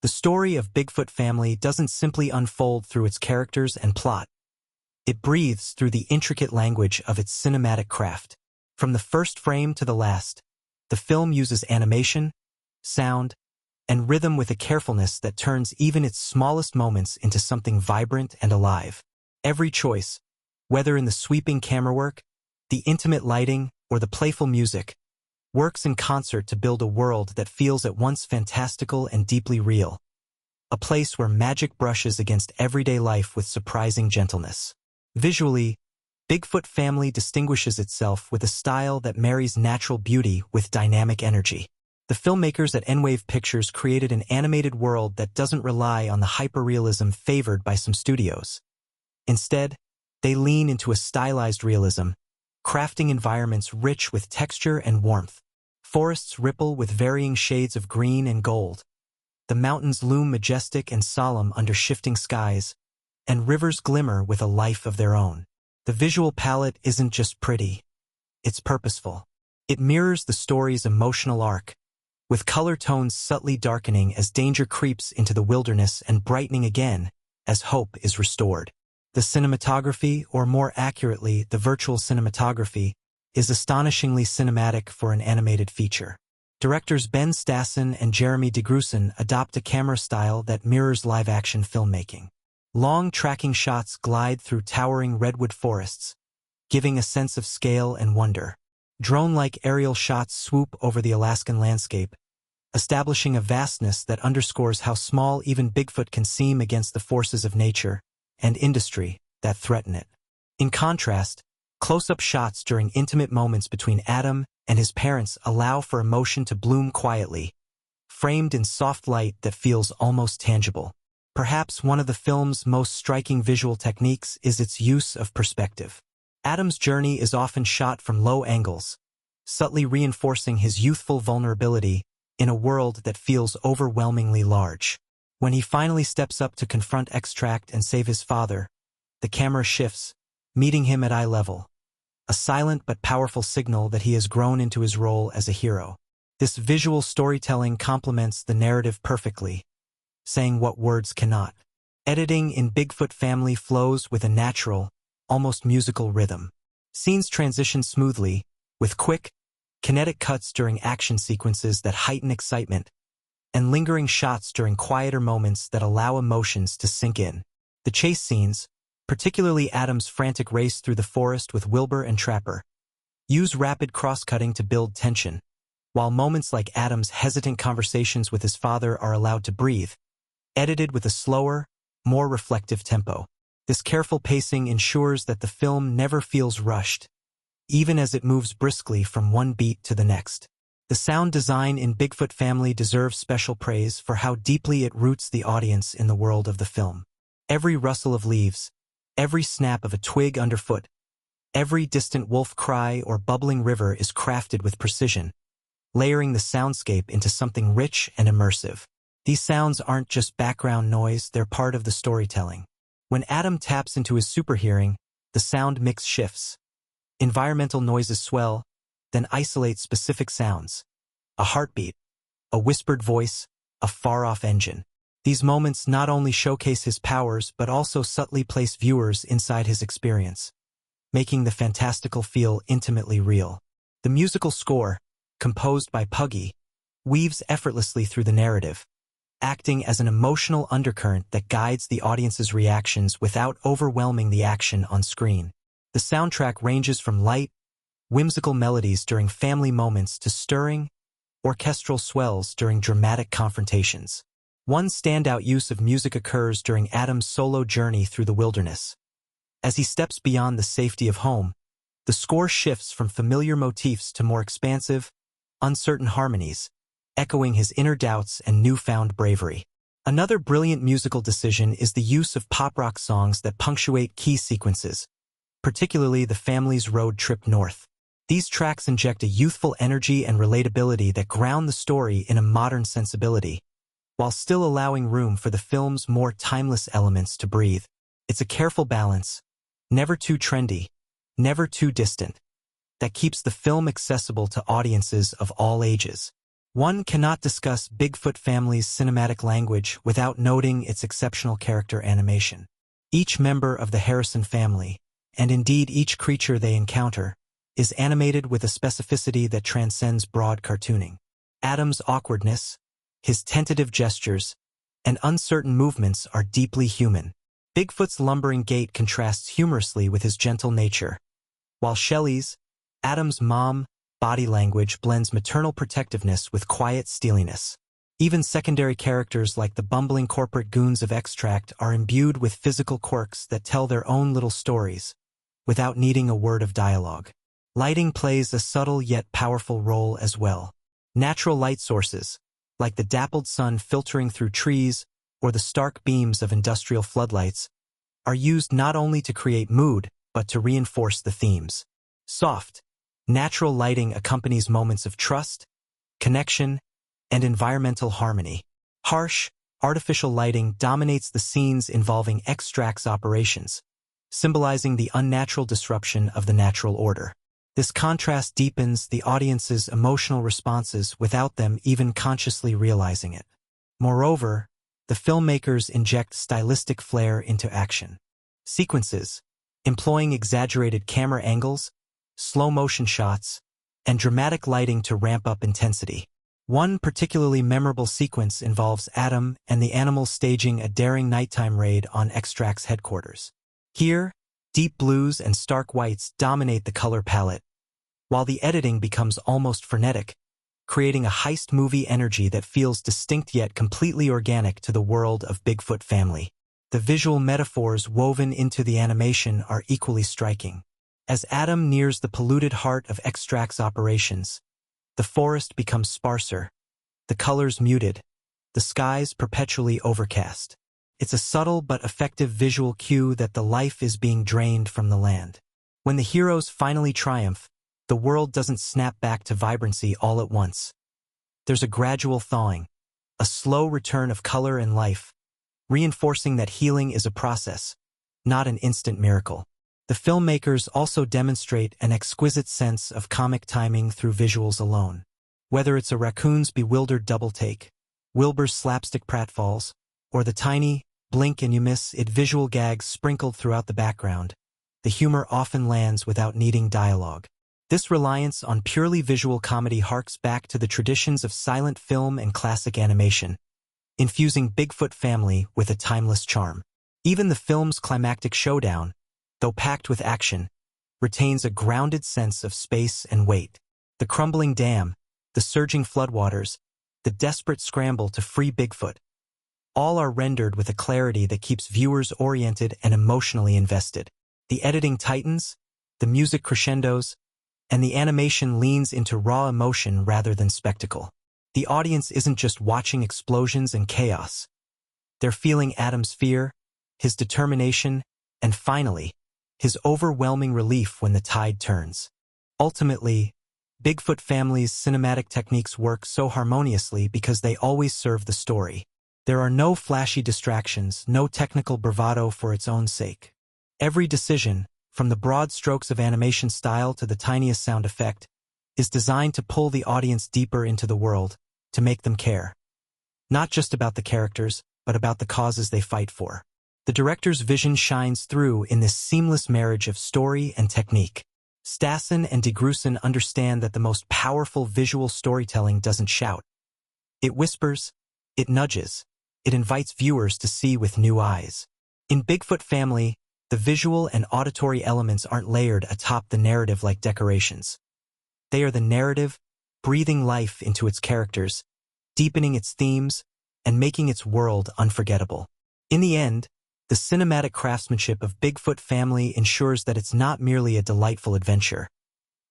The story of Bigfoot Family doesn't simply unfold through its characters and plot. It breathes through the intricate language of its cinematic craft. From the first frame to the last, the film uses animation, sound, and rhythm with a carefulness that turns even its smallest moments into something vibrant and alive. Every choice, whether in the sweeping camera work, the intimate lighting, or the playful music, works in concert to build a world that feels at once fantastical and deeply real. A place where magic brushes against everyday life with surprising gentleness. Visually, Bigfoot Family distinguishes itself with a style that marries natural beauty with dynamic energy. The filmmakers at N-Wave Pictures created an animated world that doesn't rely on the hyperrealism favored by some studios. Instead, they lean into a stylized realism, crafting environments rich with texture and warmth. Forests ripple with varying shades of green and gold. The mountains loom majestic and solemn under shifting skies, and rivers glimmer with a life of their own. The visual palette isn't just pretty, it's purposeful. It mirrors the story's emotional arc, with color tones subtly darkening as danger creeps into the wilderness and brightening again as hope is restored. The cinematography, or more accurately, the virtual cinematography, is astonishingly cinematic for an animated feature. Directors Ben Stassen and Jeremy Degruson adopt a camera style that mirrors live-action filmmaking. Long tracking shots glide through towering redwood forests, giving a sense of scale and wonder. Drone-like aerial shots swoop over the Alaskan landscape, establishing a vastness that underscores how small even Bigfoot can seem against the forces of nature and industry that threaten it. In contrast, close-up shots during intimate moments between Adam and his parents allow for emotion to bloom quietly, framed in soft light that feels almost tangible. Perhaps one of the film's most striking visual techniques is its use of perspective. Adam's journey is often shot from low angles, subtly reinforcing his youthful vulnerability in a world that feels overwhelmingly large. When he finally steps up to confront Extract and save his father, the camera shifts, meeting him at eye level, a silent but powerful signal that he has grown into his role as a hero. This visual storytelling complements the narrative perfectly, saying what words cannot. Editing in Bigfoot Family flows with a natural, almost musical rhythm. Scenes transition smoothly, with quick, kinetic cuts during action sequences that heighten excitement, and lingering shots during quieter moments that allow emotions to sink in. The chase scenes, particularly Adam's frantic race through the forest with Wilbur and Trapper, use rapid cross-cutting to build tension, while moments like Adam's hesitant conversations with his father are allowed to breathe, edited with a slower, more reflective tempo. This careful pacing ensures that the film never feels rushed, even as it moves briskly from one beat to the next. The sound design in Bigfoot Family deserves special praise for how deeply it roots the audience in the world of the film. Every rustle of leaves, every snap of a twig underfoot, every distant wolf cry or bubbling river is crafted with precision, layering the soundscape into something rich and immersive. These sounds aren't just background noise, they're part of the storytelling. When Adam taps into his superhearing, the sound mix shifts. Environmental noises swell, then isolate specific sounds. A heartbeat, a whispered voice, a far-off engine. These moments not only showcase his powers but also subtly place viewers inside his experience, making the fantastical feel intimately real. The musical score, composed by Puggy, weaves effortlessly through the narrative, acting as an emotional undercurrent that guides the audience's reactions without overwhelming the action on screen. The soundtrack ranges from light, whimsical melodies during family moments to stirring, orchestral swells during dramatic confrontations. One standout use of music occurs during Adam's solo journey through the wilderness. As he steps beyond the safety of home, the score shifts from familiar motifs to more expansive, uncertain harmonies, echoing his inner doubts and newfound bravery. Another brilliant musical decision is the use of pop-rock songs that punctuate key sequences, particularly the family's road trip north. These tracks inject a youthful energy and relatability that ground the story in a modern sensibility, while still allowing room for the film's more timeless elements to breathe. It's a careful balance, never too trendy, never too distant, that keeps the film accessible to audiences of all ages. One cannot discuss Bigfoot Family's cinematic language without noting its exceptional character animation. Each member of the Harrison family, and indeed each creature they encounter, is animated with a specificity that transcends broad cartooning. Adam's awkwardness, his tentative gestures, and uncertain movements are deeply human. Bigfoot's lumbering gait contrasts humorously with his gentle nature, while Shelley's, Adam's mom, body language blends maternal protectiveness with quiet steeliness. Even secondary characters like the bumbling corporate goons of Extract are imbued with physical quirks that tell their own little stories, without needing a word of dialogue. Lighting plays a subtle yet powerful role as well. Natural light sources, like the dappled sun filtering through trees or the stark beams of industrial floodlights, are used not only to create mood but to reinforce the themes. Soft, natural lighting accompanies moments of trust, connection, and environmental harmony. Harsh, artificial lighting dominates the scenes involving Extract's operations, symbolizing the unnatural disruption of the natural order. This contrast deepens the audience's emotional responses without them even consciously realizing it. Moreover, the filmmakers inject stylistic flair into action. Sequences, employing exaggerated camera angles, slow-motion shots, and dramatic lighting to ramp up intensity. One particularly memorable sequence involves Adam and the animals staging a daring nighttime raid on Extract's headquarters. Here, deep blues and stark whites dominate the color palette, while the editing becomes almost frenetic, creating a heist movie energy that feels distinct yet completely organic to the world of Bigfoot Family. The visual metaphors woven into the animation are equally striking. As Adam nears the polluted heart of Extract's operations, the forest becomes sparser, the colors muted, the skies perpetually overcast. It's a subtle but effective visual cue that the life is being drained from the land. When the heroes finally triumph, the world doesn't snap back to vibrancy all at once. There's a gradual thawing, a slow return of color and life, reinforcing that healing is a process, not an instant miracle. The filmmakers also demonstrate an exquisite sense of comic timing through visuals alone. Whether it's a raccoon's bewildered double-take, Wilbur's slapstick pratfalls, or the tiny, blink-and-you-miss-it visual gags sprinkled throughout the background, the humor often lands without needing dialogue. This reliance on purely visual comedy harks back to the traditions of silent film and classic animation, infusing Bigfoot Family with a timeless charm. Even the film's climactic showdown, though packed with action, retains a grounded sense of space and weight. The crumbling dam, the surging floodwaters, the desperate scramble to free Bigfoot, all are rendered with a clarity that keeps viewers oriented and emotionally invested. The editing tightens, the music crescendos, and the animation leans into raw emotion rather than spectacle. The audience isn't just watching explosions and chaos. They're feeling Adam's fear, his determination, and finally, his overwhelming relief when the tide turns. Ultimately, Bigfoot Family's cinematic techniques work so harmoniously because they always serve the story. There are no flashy distractions, no technical bravado for its own sake. Every decision, from the broad strokes of animation style to the tiniest sound effect, is designed to pull the audience deeper into the world, to make them care. Not just about the characters, but about the causes they fight for. The director's vision shines through in this seamless marriage of story and technique. Stassen and Degruson understand that the most powerful visual storytelling doesn't shout. It whispers, it nudges, it invites viewers to see with new eyes. In Bigfoot Family, the visual and auditory elements aren't layered atop the narrative like decorations. They are the narrative, breathing life into its characters, deepening its themes, and making its world unforgettable. In the end, the cinematic craftsmanship of Bigfoot Family ensures that it's not merely a delightful adventure.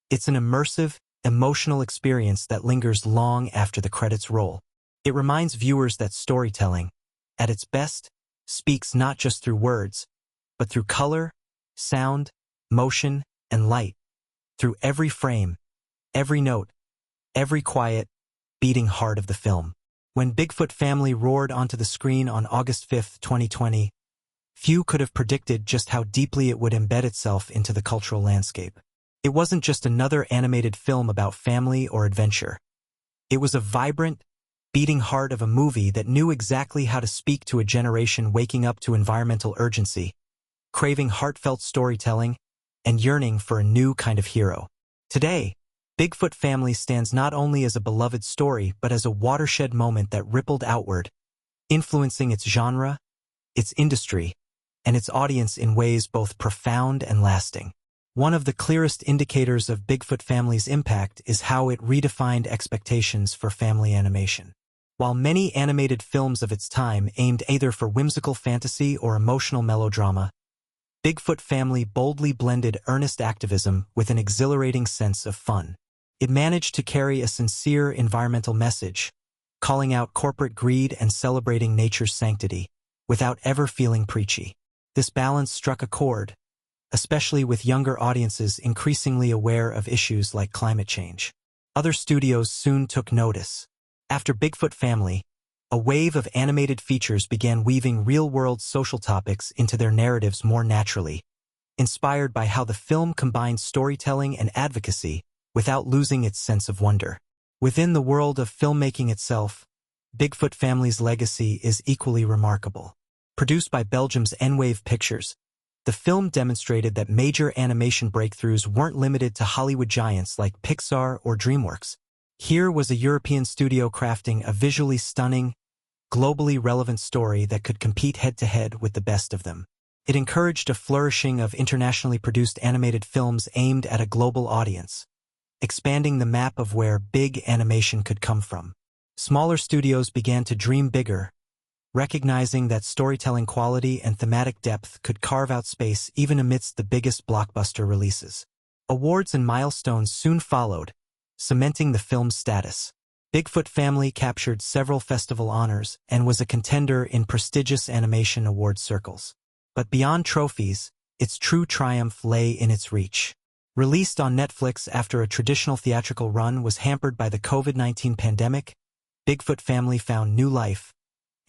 It's an immersive, emotional experience that lingers long after the credits roll. It reminds viewers that storytelling, at its best, speaks not just through words, but through color, sound, motion, and light. Through every frame, every note, every quiet, beating heart of the film. When Bigfoot Family roared onto the screen on August 5, 2020, few could have predicted just how deeply it would embed itself into the cultural landscape. It wasn't just another animated film about family or adventure. It was a vibrant, beating heart of a movie that knew exactly how to speak to a generation waking up to environmental urgency, craving heartfelt storytelling, and yearning for a new kind of hero. Today, Bigfoot Family stands not only as a beloved story but as a watershed moment that rippled outward, influencing its genre, its industry, and its audience in ways both profound and lasting. One of the clearest indicators of Bigfoot Family's impact is how it redefined expectations for family animation. While many animated films of its time aimed either for whimsical fantasy or emotional melodrama, Bigfoot Family boldly blended earnest activism with an exhilarating sense of fun. It managed to carry a sincere environmental message, calling out corporate greed and celebrating nature's sanctity, without ever feeling preachy. This balance struck a chord, especially with younger audiences increasingly aware of issues like climate change. Other studios soon took notice. After Bigfoot Family, a wave of animated features began weaving real-world social topics into their narratives more naturally, inspired by how the film combined storytelling and advocacy without losing its sense of wonder. Within the world of filmmaking itself, Bigfoot Family's legacy is equally remarkable. Produced by Belgium's N-Wave Pictures, the film demonstrated that major animation breakthroughs weren't limited to Hollywood giants like Pixar or DreamWorks. Here was a European studio crafting a visually stunning, globally relevant story that could compete head-to-head with the best of them. It encouraged a flourishing of internationally produced animated films aimed at a global audience, expanding the map of where big animation could come from. Smaller studios began to dream bigger, recognizing that storytelling quality and thematic depth could carve out space even amidst the biggest blockbuster releases. Awards and milestones soon followed, cementing the film's status. Bigfoot Family captured several festival honors and was a contender in prestigious animation award circles. But beyond trophies, its true triumph lay in its reach. Released on Netflix after a traditional theatrical run was hampered by the COVID-19 pandemic, Bigfoot Family found new life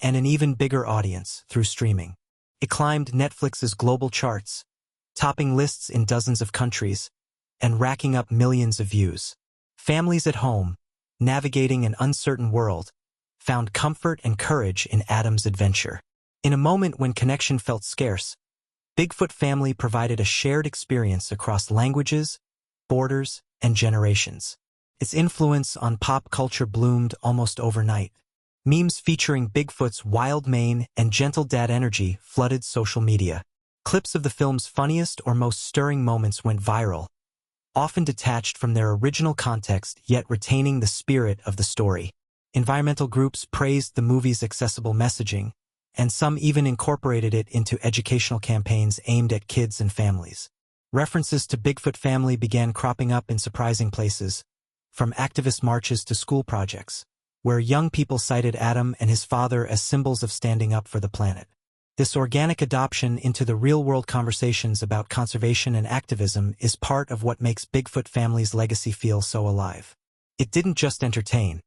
and an even bigger audience through streaming. It climbed Netflix's global charts, topping lists in dozens of countries and racking up millions of views. Families at home, navigating an uncertain world, found comfort and courage in Adam's adventure. In a moment when connection felt scarce, Bigfoot Family provided a shared experience across languages, borders, and generations. Its influence on pop culture bloomed almost overnight. Memes featuring Bigfoot's wild mane and gentle dad energy flooded social media. Clips of the film's funniest or most stirring moments went viral, often detached from their original context yet retaining the spirit of the story. Environmental groups praised the movie's accessible messaging, and some even incorporated it into educational campaigns aimed at kids and families. References to Bigfoot Family began cropping up in surprising places, from activist marches to school projects, where young people cited Adam and his father as symbols of standing up for the planet. This organic adoption into the real-world conversations about conservation and activism is part of what makes Bigfoot Family's legacy feel so alive. It didn't just entertain.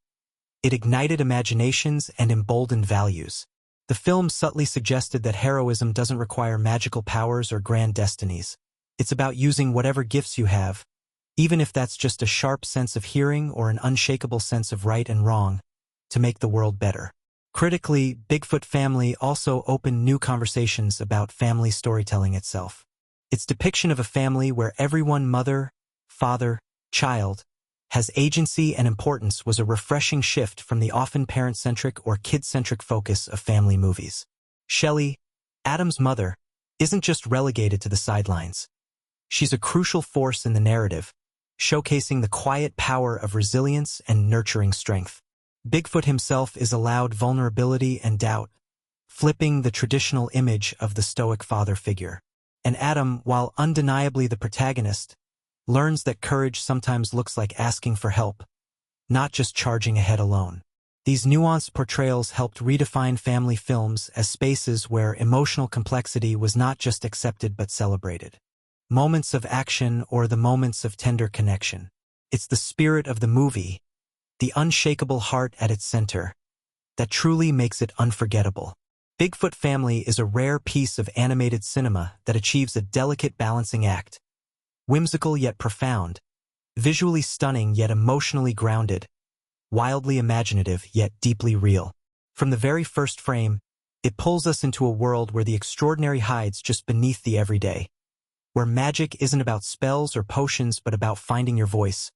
It ignited imaginations and emboldened values. The film subtly suggested that heroism doesn't require magical powers or grand destinies. It's about using whatever gifts you have, even if that's just a sharp sense of hearing or an unshakable sense of right and wrong, to make the world better. Critically, Bigfoot Family also opened new conversations about family storytelling itself. Its depiction of a family where everyone, mother, father, child, has agency and importance was a refreshing shift from the often parent-centric or kid-centric focus of family movies. Shelley, Adam's mother, isn't just relegated to the sidelines. She's a crucial force in the narrative, showcasing the quiet power of resilience and nurturing strength. Bigfoot himself is allowed vulnerability and doubt, flipping the traditional image of the stoic father figure. And Adam, while undeniably the protagonist, learns that courage sometimes looks like asking for help, not just charging ahead alone. These nuanced portrayals helped redefine family films as spaces where emotional complexity was not just accepted but celebrated. Moments of action or the moments of tender connection. It's the spirit of the movie, the unshakable heart at its center, that truly makes it unforgettable. Bigfoot Family is a rare piece of animated cinema that achieves a delicate balancing act. Whimsical yet profound, visually stunning yet emotionally grounded, wildly imaginative yet deeply real. From the very first frame, it pulls us into a world where the extraordinary hides just beneath the everyday, where magic isn't about spells or potions but about finding your voice,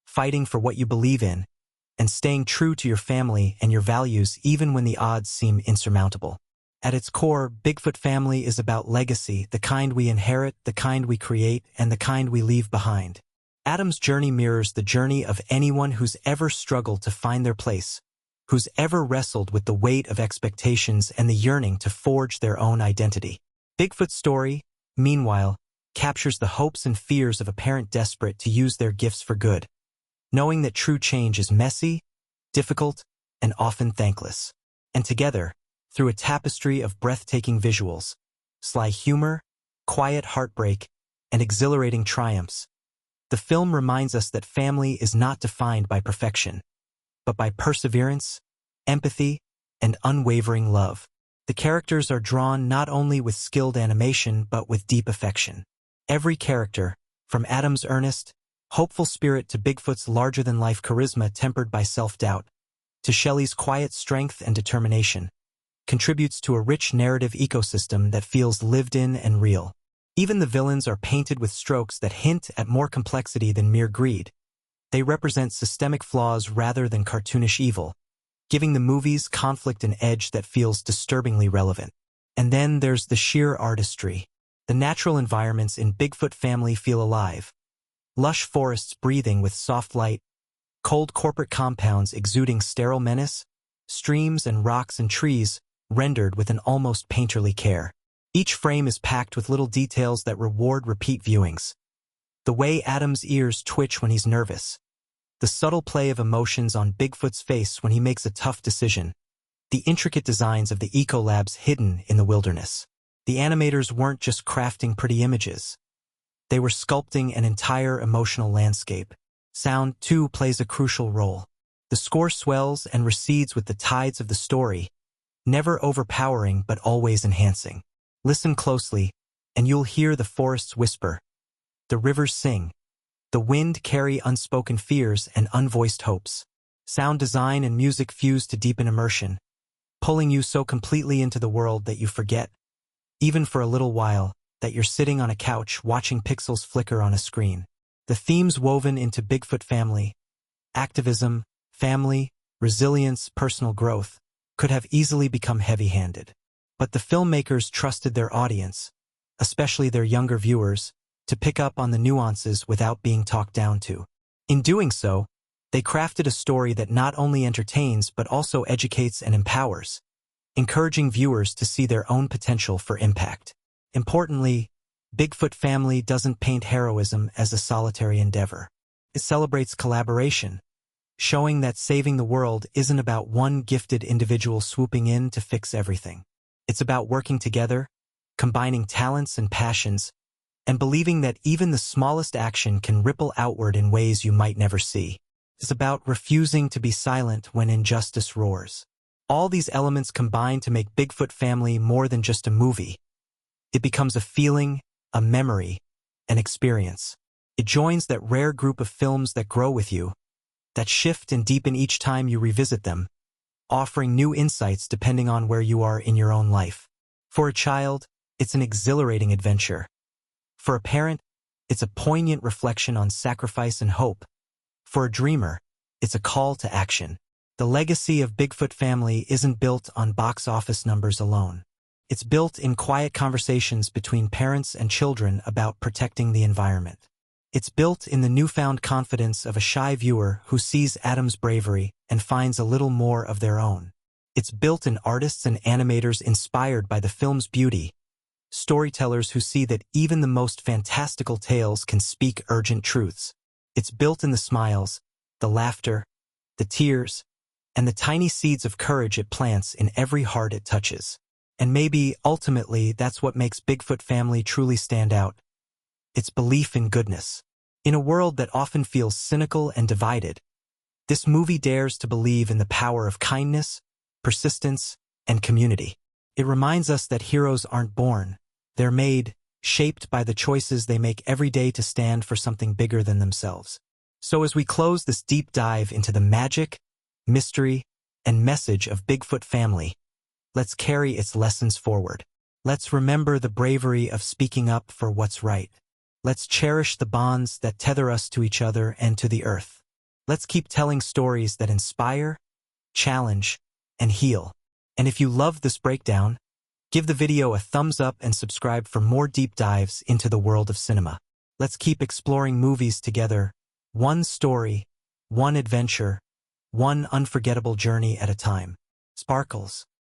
fighting for what you believe in, and staying true to your family and your values even when the odds seem insurmountable. At its core, Bigfoot Family is about legacy, the kind we inherit, the kind we create, and the kind we leave behind. Adam's journey mirrors the journey of anyone who's ever struggled to find their place, who's ever wrestled with the weight of expectations and the yearning to forge their own identity. Bigfoot's story, meanwhile, captures the hopes and fears of a parent desperate to use their gifts for good, knowing that true change is messy, difficult, and often thankless. And together, through a tapestry of breathtaking visuals, sly humor, quiet heartbreak, and exhilarating triumphs, the film reminds us that family is not defined by perfection, but by perseverance, empathy, and unwavering love. The characters are drawn not only with skilled animation but with deep affection. Every character, from Adam's earnest, hopeful spirit to Bigfoot's larger-than-life charisma tempered by self-doubt, to Shelley's quiet strength and determination, contributes to a rich narrative ecosystem that feels lived in and real. Even the villains are painted with strokes that hint at more complexity than mere greed. They represent systemic flaws rather than cartoonish evil, giving the movie's conflict an edge that feels disturbingly relevant. And then there's the sheer artistry. The natural environments in Bigfoot Family feel alive. Lush forests breathing with soft light, cold corporate compounds exuding sterile menace, streams and rocks and trees rendered with an almost painterly care. Each frame is packed with little details that reward repeat viewings. The way Adam's ears twitch when he's nervous, the subtle play of emotions on Bigfoot's face when he makes a tough decision, the intricate designs of the ecolabs hidden in the wilderness. The animators weren't just crafting pretty images. They were sculpting an entire emotional landscape. Sound, too, plays a crucial role. The score swells and recedes with the tides of the story, never overpowering but always enhancing. Listen closely, and you'll hear the forests whisper, the rivers sing, the wind carry unspoken fears and unvoiced hopes. Sound design and music fuse to deepen immersion, pulling you so completely into the world that you forget, even for a little while, that you're sitting on a couch watching pixels flicker on a screen. The themes woven into Bigfoot Family, activism, family, resilience, personal growth, could have easily become heavy-handed. But the filmmakers trusted their audience, especially their younger viewers, to pick up on the nuances without being talked down to. In doing so, they crafted a story that not only entertains but also educates and empowers, encouraging viewers to see their own potential for impact. Importantly, Bigfoot Family doesn't paint heroism as a solitary endeavor. It celebrates collaboration, showing that saving the world isn't about one gifted individual swooping in to fix everything. It's about working together, combining talents and passions, and believing that even the smallest action can ripple outward in ways you might never see. It's about refusing to be silent when injustice roars. All these elements combine to make Bigfoot Family more than just a movie. It becomes a feeling, a memory, an experience. It joins that rare group of films that grow with you, that shift and deepen each time you revisit them, offering new insights depending on where you are in your own life. For a child, it's an exhilarating adventure. For a parent, it's a poignant reflection on sacrifice and hope. For a dreamer, it's a call to action. The legacy of Bigfoot Family isn't built on box office numbers alone. It's built in quiet conversations between parents and children about protecting the environment. It's built in the newfound confidence of a shy viewer who sees Adam's bravery and finds a little more of their own. It's built in artists and animators inspired by the film's beauty, storytellers who see that even the most fantastical tales can speak urgent truths. It's built in the smiles, the laughter, the tears, and the tiny seeds of courage it plants in every heart it touches. And maybe, ultimately, that's what makes Bigfoot Family truly stand out. Its belief in goodness. In a world that often feels cynical and divided, this movie dares to believe in the power of kindness, persistence, and community. It reminds us that heroes aren't born. They're made, shaped by the choices they make every day to stand for something bigger than themselves. So as we close this deep dive into the magic, mystery, and message of Bigfoot Family, let's carry its lessons forward. Let's remember the bravery of speaking up for what's right. Let's cherish the bonds that tether us to each other and to the earth. Let's keep telling stories that inspire, challenge, and heal. And if you loved this breakdown, give the video a thumbs up and subscribe for more deep dives into the world of cinema. Let's keep exploring movies together, one story, one adventure, one unforgettable journey at a time. Sparkles.